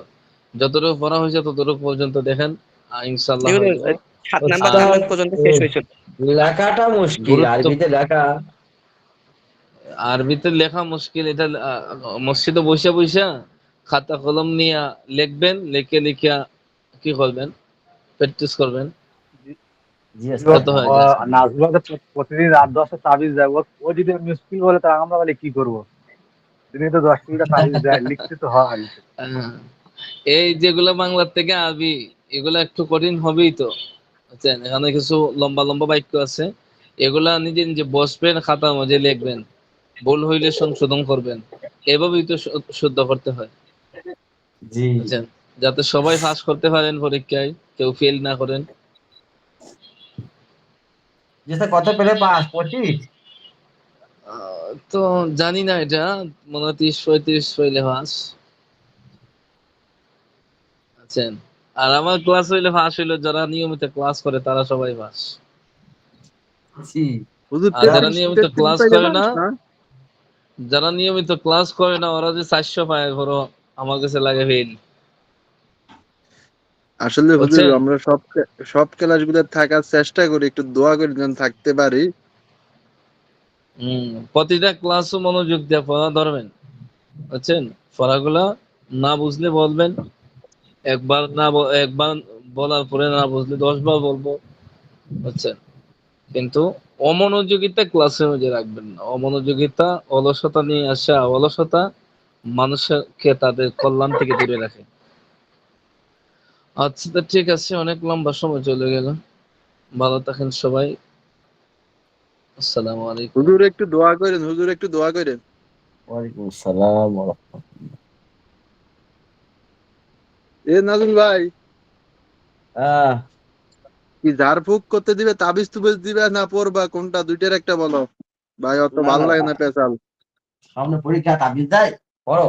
S1: যতটুকু পড়া হয়েছে ততটুকু পর্যন্ত দেখেন,
S4: জি
S1: ইনশাল্লাহ হয়ে
S4: হুজুর,
S1: যাব।
S4: 7 নাম্বার
S1: আর
S7: ওস্তাদ,
S4: তামরিন পর্যন্ত
S7: এ
S4: শেষ হয়েছিল।
S7: লেখাটা মুশকিল,
S1: গুরুত্ব,
S7: আরবিতে লেখা।
S1: আরবিতে লেখা মুশকিল, এটা মসজিদে বসে বসে খাতা কলম নিয়ে লিখবেন, লিখে লিখে কি করবেন, প্র্যাকটিস করবেন,
S7: জি
S8: জি
S7: ওস্তাদ।
S1: কত হয়ে যায়।
S8: নাজমুলকে প্রতিদিন রাত 10টা তাবিজ দেয়, ও যদি মুশকিল বলে তা আমরা বলে কি করবো? তিনি তো 10টা তাবিজ দেয়, লিখতে তো হয়।
S1: হ্যাঁ, এই যেগুলো বাংলার থেকে আরবি, এগুলো একটু কঠিন হবেই তো। বুঝছেন? এখানে কিছু লম্বা লম্বা বাক্য আছে, এগুলা নিজে নিজে বসবেন, খাতার মধ্যে লিখবেন, ভুল হইলে সংশোধন করবেন। এভাবেই তো শুদ্ধ করতে হয়।
S7: জি
S1: বুঝছেন? যাতে সবাই পাস করতে পারেন পরীক্ষায়, কেউ ফেল না করেন।
S7: জি স্যার, কত পেলে পাস? 25?
S1: তো জানি না, এটা মনে হয় 30 35 হইলে পাস। বুঝছেন? আর আমার ক্লাস হইলে ফাঁস হইলো, যারা নিয়মিত ক্লাস করে তারা সবাই পাস।
S7: জি।
S2: হুজুর
S1: আর যারা নিয়মিত
S2: 33
S1: ক্লাস
S2: পাইলে
S1: করে না,
S2: পাস না?
S1: যারা নিয়মিত ক্লাস করে না, ওরা যে 400 পায় ধরো, আমার কাছে লাগে ফেল।
S2: আসলে হুজুর
S1: বুঝছেন?
S2: আমরা সব ক্লাসগুলো থাকার চেষ্টা করি, একটু দোয়া করে যেন থাকতে পারি।
S1: প্রতিটা ক্লাসও মনোযোগ দিয়ে পড়া ধরবেন, বুঝছেন? পড়াগুলা না বুঝলে বলবেন, একবার বলার পরে না বুঝলে 10 বার বলবো, বুঝছেন? কিন্তু অমনোযোগিতা ক্লাসের মধ্যে রাখবেন না। অমনোযোগিতা, অলসতা নিয়ে আসা, অলসতা মানুষকে তাদের কল্যাণ থেকে দূরে রাখে। আচ্ছা, তো ঠিক আছে, অনেক লম্বা সময় চলে গেল। ভালো থাকেন সবাই। আসসালামু আলাইকুম।
S2: হুজুর একটু দোয়া করেন, হুজুর একটু দোয়া করেন।
S7: ওয়ালাইকুম আসসালাম।
S2: এ নাজুল ভাই,
S7: আহ
S2: কি ঝাড়ফুঁক করতে দিবে, তাবিজ তুবিজ দিবে না পড়বা, কোনটা দুইটার একটা বলো ভাই, অত
S7: না
S2: ভাল
S7: না,
S2: লাগে না পেশাল।
S7: সামনে পরীক্ষা, তাবিজ দেয় পড়ো।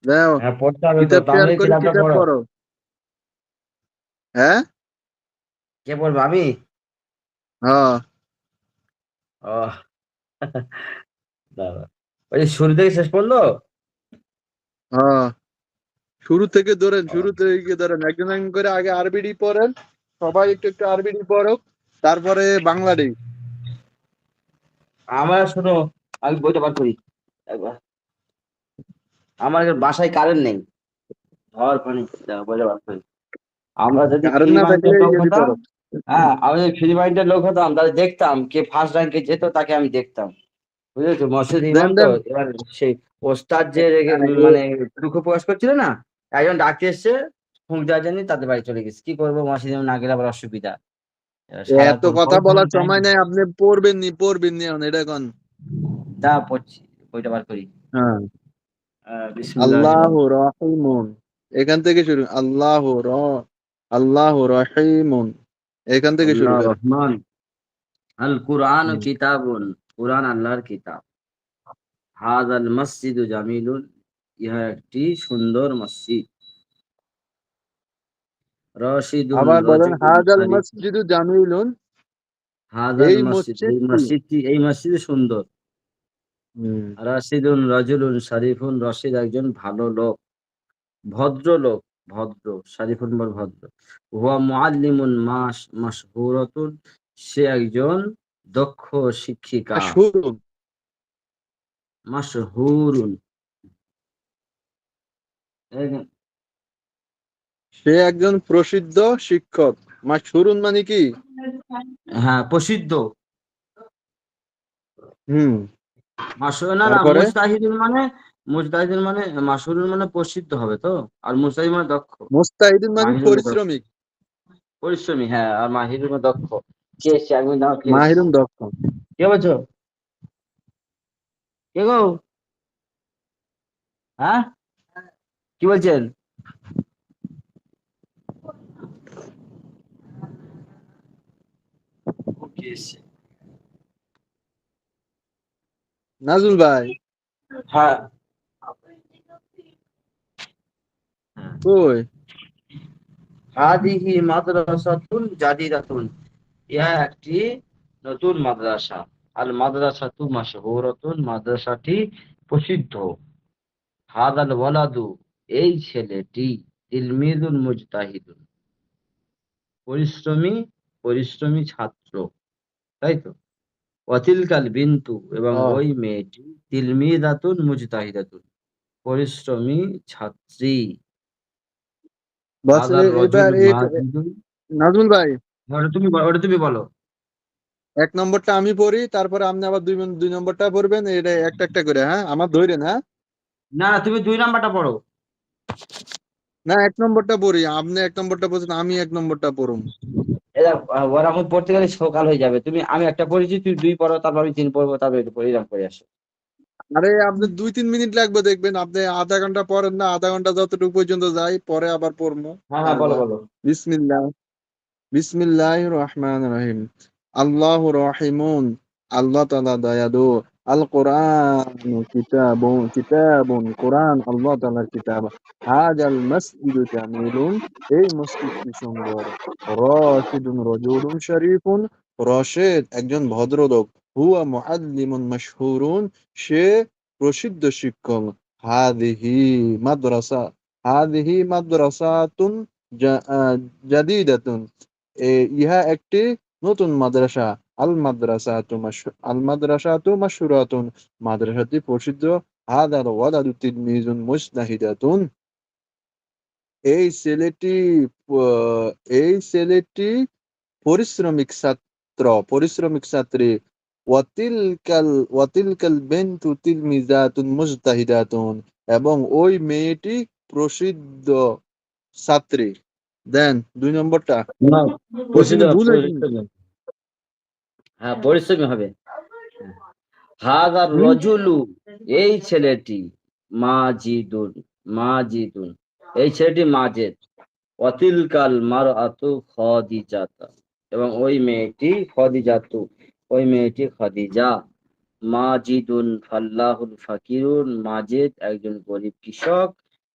S2: দাও,
S7: হ্যাঁ পড়তে হবে তো,
S2: কিতাব শেয়ার
S7: তামিলের
S2: করি,
S7: কিতাবটা
S2: কিতাব
S7: পড়ো।
S2: পড়ো। হ্যাঁ
S7: কে পড়বে, আমি?
S2: হ্যাঁ
S7: ও দাঁড়া। ওই যে শুরু থেকে শেষ পড়লো।
S2: হ্যাঁ, শুরু থেকে ধরেন, শুরু থেকে ধরেন, একজন একজন করে আগে আরবিডি পড়েন, সবাই একটু একটু আরবিডি পড়ো, তারপরে বাংলাডি।
S7: আমার শোনো, আমি বইটা বার করি একবার। আমার বাসায় কারেন্ট নেই, ঝড় পানি, দাঁড়া, বইটা বার করি। আমরা যদি
S2: কারেন্ট
S7: ফ্রি
S2: না থাকলে
S7: মাইন্ডের লোক
S2: ইয়ে
S7: হতাম,
S2: পড়ো।
S7: হ্যাঁ আমি যদি ফ্রি মাইন্ডের লোক হতাম, তাহলে দেখতাম কে ফার্স্ট র্যাঙ্কে যেত, তাকে আমি দেখতাম। বুঝেছো, মসজিদ
S2: দেন
S7: ইমাম তো।
S2: দেন।
S7: এবার সেই ওস্তাদ যে মানে দুঃখ প্রকাশ করছিল না, একজন ডাকতে এসছে, ফুঁক দেওয়ার জন্য তাদের বাড়ি চলে গেছে। কি করবো, মসজিদ ইমাম না গেলে আবার অসুবিধা। এবার
S2: এত
S7: সারাক্ষণ
S2: কথা
S7: পড়তে
S2: বলার
S7: টাইম।
S2: সময় নাই, আপনি পড়বেন নি, পড়বেন নি এখন, এটা এখন।
S7: যা পড়ছি, বইটা বার করি।
S2: হ্যাঁ,
S7: বিসমিল্লাহ।
S2: আল্লাহ রহিমুন, এখান থেকে শুরু। আল্লাহ রহিমুন, এখান থেকে শুরু
S7: আল্লাহ
S2: করে।
S7: রহমান। আল কুরআন
S2: হুম।
S7: কিতাবুন, কুরআন আল্লাহর কিতাব। হাযাল মসজিদু জামিলুন, ইহা একটি সুন্দর মসজিদ। রশিদুন
S2: আবার বলেন,
S7: রাজুলুন
S2: হাজাল
S7: শরীফুন।
S2: মসজিদু জামিলুন,
S7: হাযাল
S2: এই
S7: মসজিদ, এই
S2: মসজিদটি।
S7: মসজিদটি, এই মসজিদ সুন্দর।
S2: হুম।
S7: রাশিদুন রাজুলুন শরীফুন, রশিদ একজন ভালো লোক, ভদ্রলোক, ভদ্র। শরীফুন বল ভদ্র। হুয়া মুআল্লিমুন মাশহুরাতুন, সে একজন দক্ষ শিক্ষিকা।
S2: মাশহুরুন,
S7: মাশহুরুন,
S2: সে একজন প্রসিদ্ধ শিক্ষক। মাশহুরুন মানে কি?
S7: হ্যাঁ প্রসিদ্ধ।
S2: হুম।
S7: না না,
S2: তারপরে
S7: মুজতাহিদুন মানে, মুজতাহিদুন মানে, মাশহুরুন মানে প্রসিদ্ধ হবে তো। আর মুজতাহিদ মানে দক্ষ।
S2: মুস্তাহিদিন মানে
S7: মাহিরুন মানে দক্ষ,
S2: পরিশ্রমিক।
S7: পরিশ্রমী। হ্যাঁ, আর মাহিরুন মানে দক্ষ। কে এসছে, একদিন দাও, কে এসছে?
S2: মাহিরুন দক্ষ।
S7: কে বলছো, কে গো? হ্যাঁ, কি বলছেন? ও কে এসছে?
S2: নাজুল ভাই
S7: হ্যাঁ।
S2: কই?
S7: হাদিহি মাদ্রাসাতুন জাদিদাতুন, ইহা একটি নতুন মাদ্রাসা। আল মাদ্রাসাতু মাশহুরাতুন, মাদ্রাসাটি প্রসিদ্ধ। হাদাল ওয়ালাদু, এই ছেলেটি, তিলমিদুন মুজতাহিদুন, পরিশ্রমী, পরিশ্রমী ছাত্র, তাই তো। ওয়াতিলকাল বিন্তু, এবং
S2: ও
S7: ওই মেয়েটি, তিলমিদাতুন মুজতাহিদাতুন, পরিশ্রমী ছাত্রী।
S2: বাস
S7: হাদার
S2: এবার
S7: রজুলুন মাজিদুন।
S2: নাজমুল ভাই,
S7: ওটা তুমি বলো।
S2: এক নম্বরটা আমি পড়ি, তারপরে আপনি আবার দুই নম্বরটা পড়বেন, এটা একটা একটা করে, হ্যাঁ আমার ধরেন, হ্যাঁ।
S7: না না, তুমি 2 নাম্বারটা পড়ো।
S2: না, এক নম্বরটা পড়ি, আপনি এক নম্বরটা পড়ছেন, আমি এক নম্বরটা পড়ুম।
S7: এরা ওরা এখন পড়তে গেলে সকাল হয়ে যাবে। আমি একটা পড়েছি, তুই 2 পড়ো, তারপর আমি 3 পড়বো, তারপর একটু পড়ে এরকম করে আসো।
S2: আরে আপনি 2-3 মিনিট লাগবে, দেখবেন আপনি আধা ঘন্টা পড়েন না, আধা ঘন্টা যতটুকু পর্যন্ত যাই, পরে আবার পড়বো।
S7: হ্যাঁ হ্যাঁ, বলো
S2: বারবার।
S7: বলো।
S2: বিসমিল্লাহ, বিসমিল্লাহির রহমানির রহিম। আল্লাহু রহিমুন, আল্লাহ তাআলা দয়ালু। আল কোরআন কিতাবুন কোরআন আল্লাহ তাআলার কিতাব। হাযাল মাসজিদু জামিলুন, এই মসজিদটি সুন্দর। রাশিদুন রাজুলুন শরীফুন, রশেদ একজন ভদ্রলোক। হুয়া মুআল্লিমুন মাশহুরুন, সে প্রসিদ্ধ শিক্ষক। হাদিহি মাদ্রাসা হাদিহি মাদ্রাসাতুন জাদিদাতুন, ইহা একটি নতুন মাদ্রাসা। আল মাদ্রাসাতু মাশহুরাতুন, মাদ্রাসাটি প্রসিদ্ধ। হাদাল ওয়ালাদু তিলমিজুন মুজতাহিদাতুন, এই ছেলেটি এই ছেলেটি পরিশ্রমিক ছাত্রী। ওয়াতিলকাল বিনতু তিলমিজাতুন মুজতাহিদাতুন, এবং ওই মেয়েটি প্রসিদ্ধ ছাত্রী। দেন 2 নম্বরটা
S7: না,
S2: কোশ্চেনে ভুল হয়েছে।
S7: হ্যাঁ, পরিশ্রমী হবে। হাদার
S2: হুম?
S7: রজুলু, এই ছেলেটি। মাজিদুন, মাজিদুন, এই ছেলেটি মাজেদ। অতিলকাল মারআতু খাদিজাতা, এবং ওই মেয়েটি খাদিজাতু, ওই মেয়েটি খাদিজা। মাজিদুন ফাল্লাহুল ফাকিরুন, মাজেদ একজন গরিব কৃষক।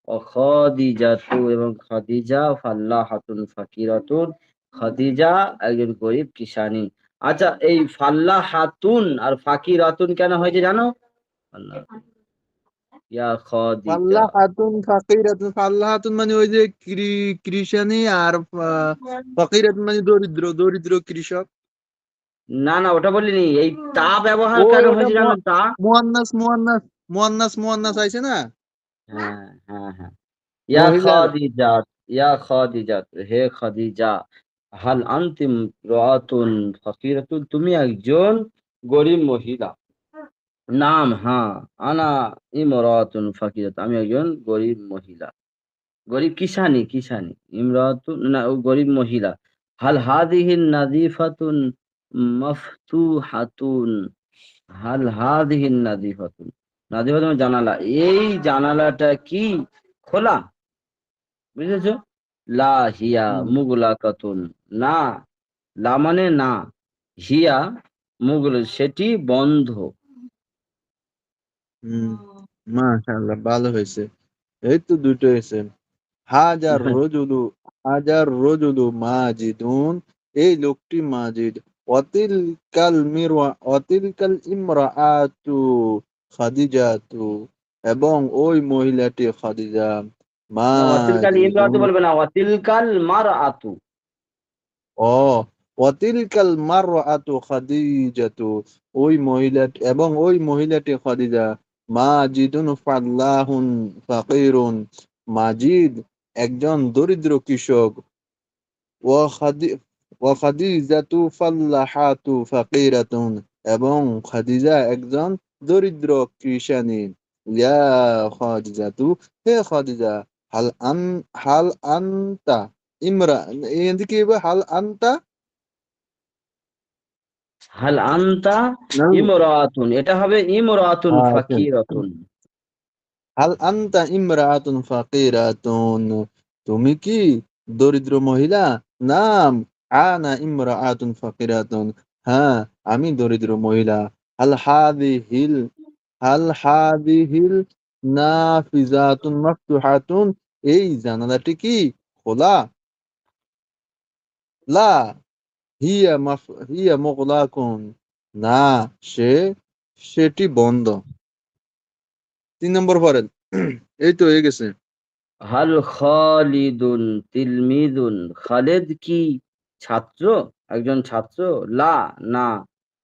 S7: ও খাদিজাতু, এবং খাদিজা ফাল্লাহাতুন ফাকিরাতুন, খাদিজা একজন গরিব কিষানী। আচ্ছা, এই ফাল্লাহাতুন আর ফাকিরাতুন কেন হয়েছে জানো? আল্লাহ, ইয়া খাদিজা।
S2: ফাল্লাহাতুন মানে ওই যে কৃষানি, আর ফাকিরাতুন মানে দরিদ্র কৃষক।
S7: না না, ওটা বলিনি। এই তা ব্যবহার
S2: ওই
S7: কেন
S2: ওটা
S7: হয়েছে জানো? তা,
S2: মুয়ান্নাস আইছে না,
S7: হ্যাঁ হ্যাঁ হ্যাঁ। ইয়া
S2: মহিলার।
S7: খাদিজাত, ইয়া খাদিজাত, হে খাদিজা। হাল আনতিম রাতুন ফাকিরাতুন, তুমি একজন গরিব মহিলা। নাম, হ্যাঁ। আনা ইমরাতুন ফাকিরাতুন, আমি একজন গরিব মহিলা। গরিব কিষানি, কিষানি। ইমরাতুন না, ও গরিব মহিলা। হাল হাদিহিন নাদিফাতুন মাফতুহাতুন, হাল হাদিহিন নাদিফাতুন, নাদিফাতুন জানালা, এই জানালাটা কি খোলা? বুঝেছো? লা হিয়া মুগলাকাতুন, না, লা মানে না, হিয়া মুগল, সেটি বন্ধ।
S2: মাশাআল্লাহ, ভালো হয়েছে। এই তো দুটো হয়েছে। হাজার রজুলু হাজার রজুলু মাজিদুন, এই লোকটি মাজিদ। অতিলকাল ইমরাআতু খাদিজাতু, এবং ওই মহিলাটি খাদিজা।
S7: না, ওয়াতিলকাল ইমরাতু
S2: মাজিদুন,
S7: বলবে না, ওয়াতিলকাল মারআতু।
S2: ও ওয়াতিলকাল মারআতু খাদিজাতু, ওই মহিলাটি, এবং ওই মহিলাটি খাদিজা। মাজিদুন ফাল্লাহুন ফাকিরুন, মাজিদ একজন দরিদ্র কৃষক। ওয়া খাদিজাতু ফাল্লাহাতু ফাকিরাতুন, এবং খাদিজা একজন দরিদ্র কৃষানী। ইয়া খাদিজাতু, হে খাদিজা। হাল আন হাল আনতা ইমরা এদিকে হাল আনতা
S7: হাল আনতা
S2: না,
S7: ইমরাতুন, এটা হবে ইমরাতুন
S2: আচ্ছা।
S7: ফাকিরাতুন।
S2: হাল আনতা ইমরাআতুন ফাকিরাতুন, তুমি কি দরিদ্র মহিলা? নাম, আনা ইমরাআতুন ফাকিরাতুন, হ্যাঁ, আমি দরিদ্র মহিলা। হাল হাদিহিল হাল হাদিহিল নাফিজাতুন মাফতুহাতুন, এই জানালাটি কি খোলা? লা হিয়া মুগলাকুন, না, সেটি বন্ধ। 3 নম্বর পড়েন। এই তো হয়ে গেছে।
S7: হাল খালিদুন তিলমিদুন, খালেদ কি ছাত্র, একজন ছাত্র? লা, না।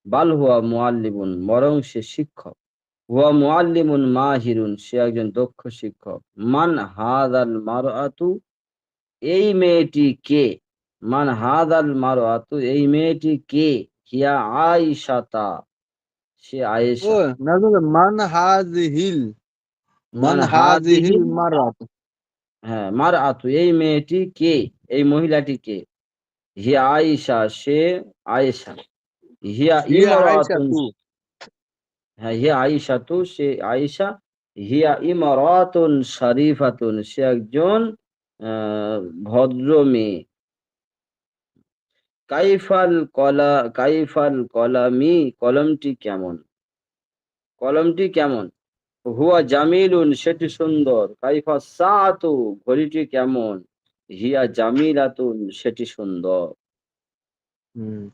S7: বাল হুয়া মুআল্লিমুন, বরং সে শিক্ষক। হুয়া মুআল্লিমুন মাহিরুন, সে একজন দক্ষ শিক্ষক। মান হাদাল মারআতু, এই মেয়েটি কে? মান হাদাল মারআতু, এই মেয়েটি কে? হিয়া আয়েশাতা, সে
S2: ও
S7: আয়েশা।
S2: না, মান
S7: মান
S2: হাজিহিল
S7: হাদিহি,
S2: মারাত।
S7: হ্যাঁ, মারআতু, এই মেয়েটি কে, এই মহিলাটি কে? হিয়া আয়েশা, সে আয়েশা। হিয়া
S2: হিয়া আয়েশা
S7: ইমরাতুন,
S2: তু।
S7: হ্যাঁ, হিয়া আয়েশা তু, সে আয়েশা। হিয়া ইমরাতুন শরীফাতুন, সে একজন আহ ভদ্র মেয়ে। কাইফাল কলামি, কলমটি কেমন? কলমটি কেমন? হুয়া জামিলুন, সেটি সুন্দর। কাইফা সাআতু, ঘড়িটি কেমন? হিয়া জামিলাতুন, সেটি সুন্দর।
S2: হুম।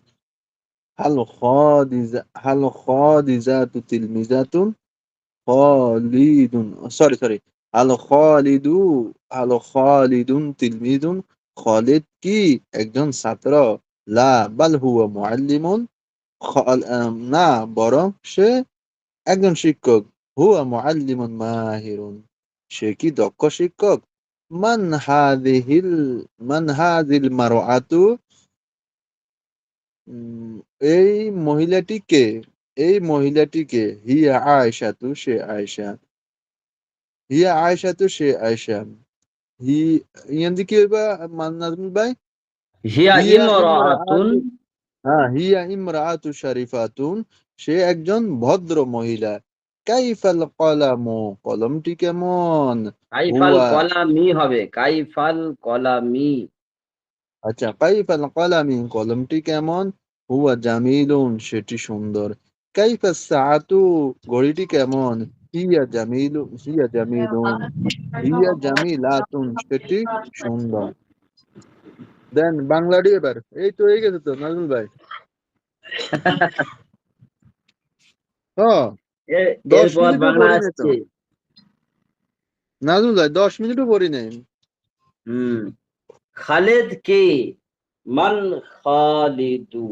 S2: হাল খাদিজাতু তিলমিজাতুন খালিদুন, সরি, হাল খালিদু হাল খালিদুন তিলমিদুন, খালিদ কি একজন ছাত্র? লা বাল হুয়া মুআল্লিমুন, না বরং সে একজন শিক্ষক। হুয়া মুআল্লিমুন মাহিরুন, সে কি দক্ষ শিক্ষক? মান হাযিহিল মান হাযিল মারআতু, উম, এই মহিলাটি কে? এই মহিলাটি কে? হিয়া আয়েশাতু, সে আয়েশা। হিয়া আয়েশাতু, সে আয়েশা। হি ইয়ান্দি কি হইবা নাজমুল ভাই?
S7: হিয়া
S2: হিয়া
S7: ইমরাআতুন,
S2: ইমরাআতু, হ্যাঁ, হিয়া ইমরাআতু শরীফাতুন, সে একজন ভদ্র মহিলা। কাইফাল কলামু, কলমটি কেমন?
S7: কাইফাল
S2: হুয়া,
S7: কলামি হবে, কাইফাল কলামি।
S2: আচ্ছা, কাইফাল কলামি, কলমটি কেমন? হুয়া জামিলুন, সেটি সুন্দর। কাইফাস সাআতু, ঘড়িটি কেমন? হিয়া জামিলুন, হিয়া জামিলাতুন, সেটি সুন্দর। দেন বাংলাটি এবার, এই তো হয়ে গেছে তো নাজমুল ভাই। দশ
S7: এরপর
S2: মিনিটও
S7: বাংলা
S2: পড়ি নাই তো
S7: আসছে।
S2: নাজমুল ভাই, 10 মিনিটও পড়ি নাই।
S7: হুম। খালেদ কে? মান খালিদু।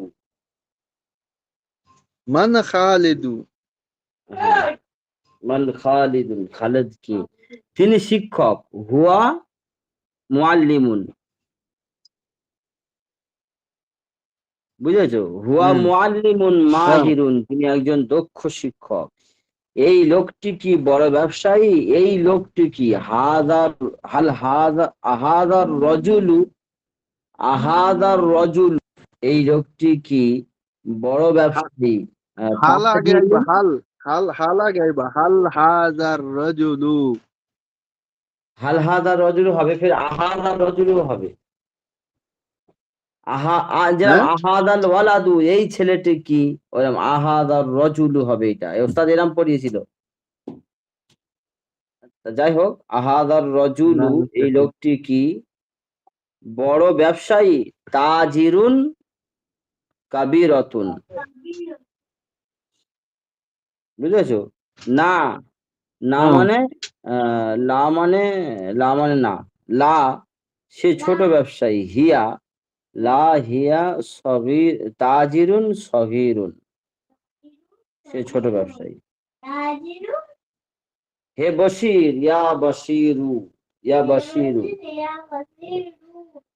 S2: মান খালিদু,
S7: হ্যাঁ, মান খালিদুন, খালেদ কি? তিনি শিক্ষক। হুয়া মুআল্লিমুন, বুঝেছো? হুয়া
S2: হুম,
S7: মুআল্লিমুন
S2: হ্যাঁ,
S7: মাহিরুন, তিনি একজন দক্ষ শিক্ষক। এই লোকটি কি বড় ব্যবসায়ী? এই লোকটি কি? হাদার হাল হাদা আহাদার রজুলু, আহাদার রজুল, এই লোকটি কি বড় ব্যবসায়ী?
S2: হাল আগে আইবা,
S7: তাজিরুন,
S2: হাল আগে আইবা, হাল হাজার রাজুলু।
S7: হাল হাদার রজুলু হবে, ফের আহাদার রজুলু হবে। যেরকম
S2: হ্যাঁ,
S7: আহাদাল ওয়ালাদু, এই ছেলেটি কি, ওরকম আহাদার রজুলু হবে। এটা ওস্তাদ এরাম পড়িয়েছিল। তা যাই হোক, আহাদার
S2: না
S7: রজুলু, এই
S2: বুঝতেছি।
S7: লোকটি কি বড় ব্যবসায়ী। তাজিরুন কাবিরতুন, বুঝেছো? না, না
S2: হুম,
S7: মানে লা মানে, লা মানে না, লা সে ছোট ব্যবসায়ী। হিয়া, লা হিয়া সগীর, তাজিরুন সগীরুন, সে ছোট ব্যবসায়ী। হে বশির, ইয়া বশিরু, ইয়া বশিরু,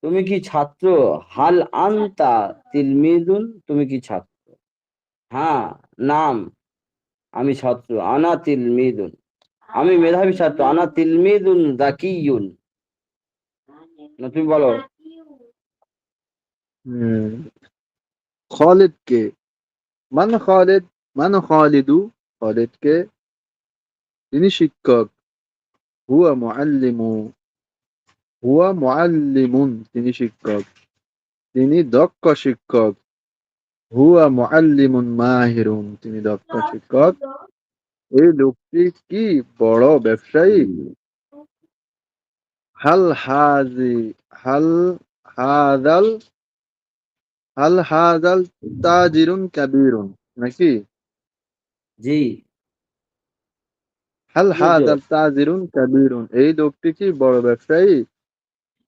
S7: তুমি কি ছাত্র? হাল আনতা তিলমিদুন, তুমি কি ছাত্র? হ্যাঁ, নাম, আমি ছাত্র। আনা তিলমিদুন, আমি মেধাবী ছাত্র। আনা তিলমিদুন যাকিয়ুন, না তুমি বলো।
S2: হুম। খালিদ কে? মান খালিদ, মান খালিদু, খালিদ কে? তিনি শিক্ষক। হুয়া মুআল্লিমু, হুয়া মুআল্লিমুন, তিনি শিক্ষক। তিনি দক্ষ শিক্ষক। হুয়া মুআল্লিমুন মাহিরুন, তিনি দক্ষ শিক্ষক। এই লোকটি কি বড় ব্যবসায়ী?
S7: হুম,
S2: হাল হাজি হাল হাদাল হাল হাদাল তাজিরুন কাবীরুন, নাকি?
S7: জি,
S2: হাল
S7: বুঝেছো?
S2: হাদাল তাজিরুন কাবীরুন, এই লোকটি কি বড় ব্যবসায়ী?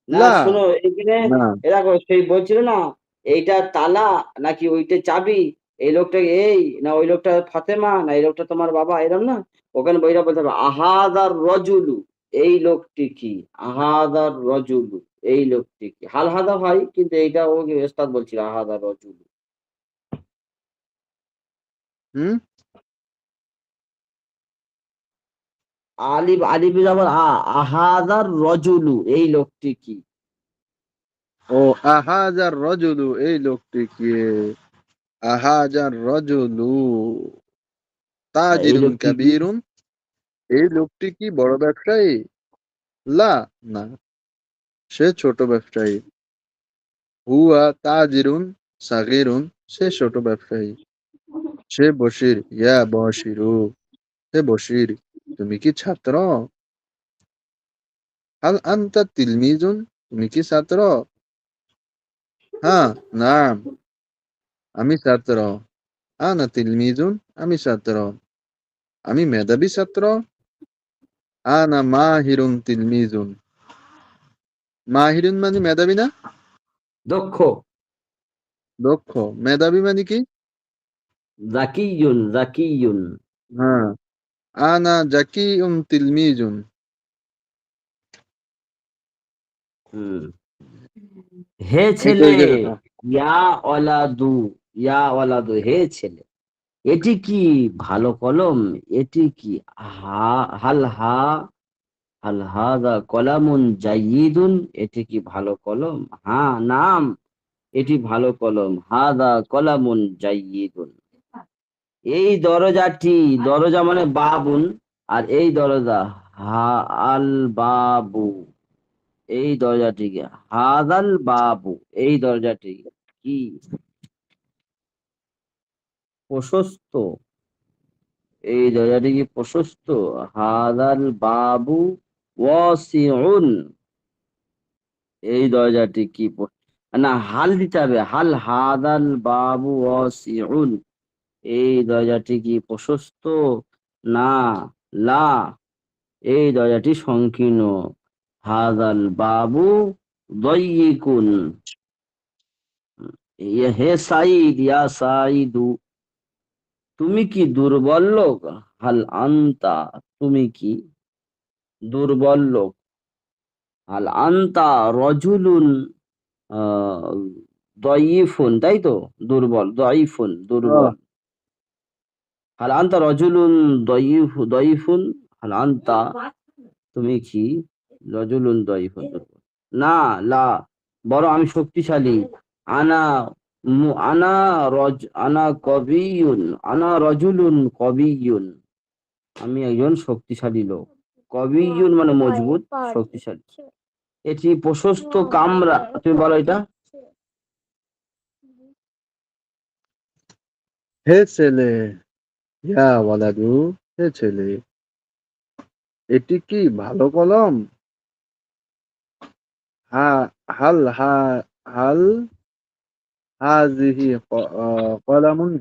S7: না
S2: লা,
S7: শোনো, এখানে
S2: না।
S7: দেখো, সেই বলছিল না, এইটা তালা নাকি ওইটা চাবি, এই লোকটা এই না ওই লোকটা ফাতেমা, না এই লোকটা তোমার বাবা, এরকম না? ওখানে বইটা বলতে হবে আহাদার রজুলু, এই লোকটি কি? আহাদার রজুলু, এই লোকটি কি? হাল হাদা হয়, কিন্তু এইটা ও ওস্তাদ বলছিল আহাদার রজুলু।
S2: হুম।
S7: আলিফ আলিফ যাবার আহাদার রজুলু, এই লোকটি কি?
S2: ও, আহাজার রজুলু, এই লোকটি কি? আহাজার রজুলু
S7: এই
S2: তাজিরুন
S7: লোকটি কি?
S2: কাবীরুন, এই লোকটি কি বড় ব্যবসায়ী? লা, না, সে ছোট ব্যবসায়ী। হুয়া তাজিরুন সাগীরুন, সে ছোট ব্যবসায়ী। সে বশির, ইয়া বশিরু, হে বশির, তুমি কি ছাত্র? হাল আনতা তিলমিজুন, তুমি কি ছাত্র? হ্যাঁ, নাম, আমি ছাত্র। আনা তিলমিজুন, আমি ছাত্র। আমি মেধাবী ছাত্র। আনা মাহিরুন তিলমিজুন। মাহিরুন মানে মেধাবী না?
S7: দক্ষ,
S2: দক্ষ। মেধাবী মানে কি?
S7: জাকিয়ুন, জাকিয়ুন।
S2: হ্যাঁ, আনা জাকিউন তিলমিজুন।
S7: হুম। হে
S2: এই তো
S7: ছেলে,
S2: এই জায়গাটা।
S7: ইয়া ওয়ালাদু, ইয়া ওয়ালাদু, হে ছেলে। এটি কি ভালো কলম? এটি কি হাল হাদা কলামুন জাইয়িদুন, এটি কি ভালো কলম? হ্যাঁ, নাম, এটি ভালো কলম। হাদা কলামুন জাইয়িদুন। এই দরজাটি, দরজা মানে বাবুন, আর এই দরজা হা আল বাবু, এই দরজাটি কি? হাদাল বাবু, এই দরজাটি কি প্রশস্ত? এই দরজাটি কি প্রশস্ত? হাদাল বাবু ওয়াসিউন, এই দরজাটি কি না, হাল দিতে হবে। হাল হাদাল বাবু ওয়াসিউন, এই দরজাটি কি প্রশস্ত? না, লা, এই দরজাটি সংকীর্ণ। হাদাল বাবু দয়িকুন, হে সাইদ, ইয়া সাইদু, তুমি কি দুর্বল লোক? হাল আন্তা, তুমি কি দুর্বল লোক? হাল আন্তা রজুলুন দয়িফুন, তাই তো, দুর্বল, দয়িফুন, দুর্বল। হাল আন্তা রজুলুন দয়িফুন, হাল আন্তা, তুমি কি রজুলুন দয়িফুন, দুর্বল। না, লা, বড় আমি শক্তিশালী। আনা আনা কবিয়ুন, আনা রজুলুন কবিয়ুন, আমি একজন শক্তিশালী লোক। কবিয়ুন মানে মজবুত, শক্তিশালী। এটি প্রশস্ত কামরা, তুমি বলো এটা।
S2: হে ছেলে, ইয়া ওয়ালাদু, হে ছেলে, এটি কি ভালো কলম? হা হাল হা হাল হাজিহি কলামুন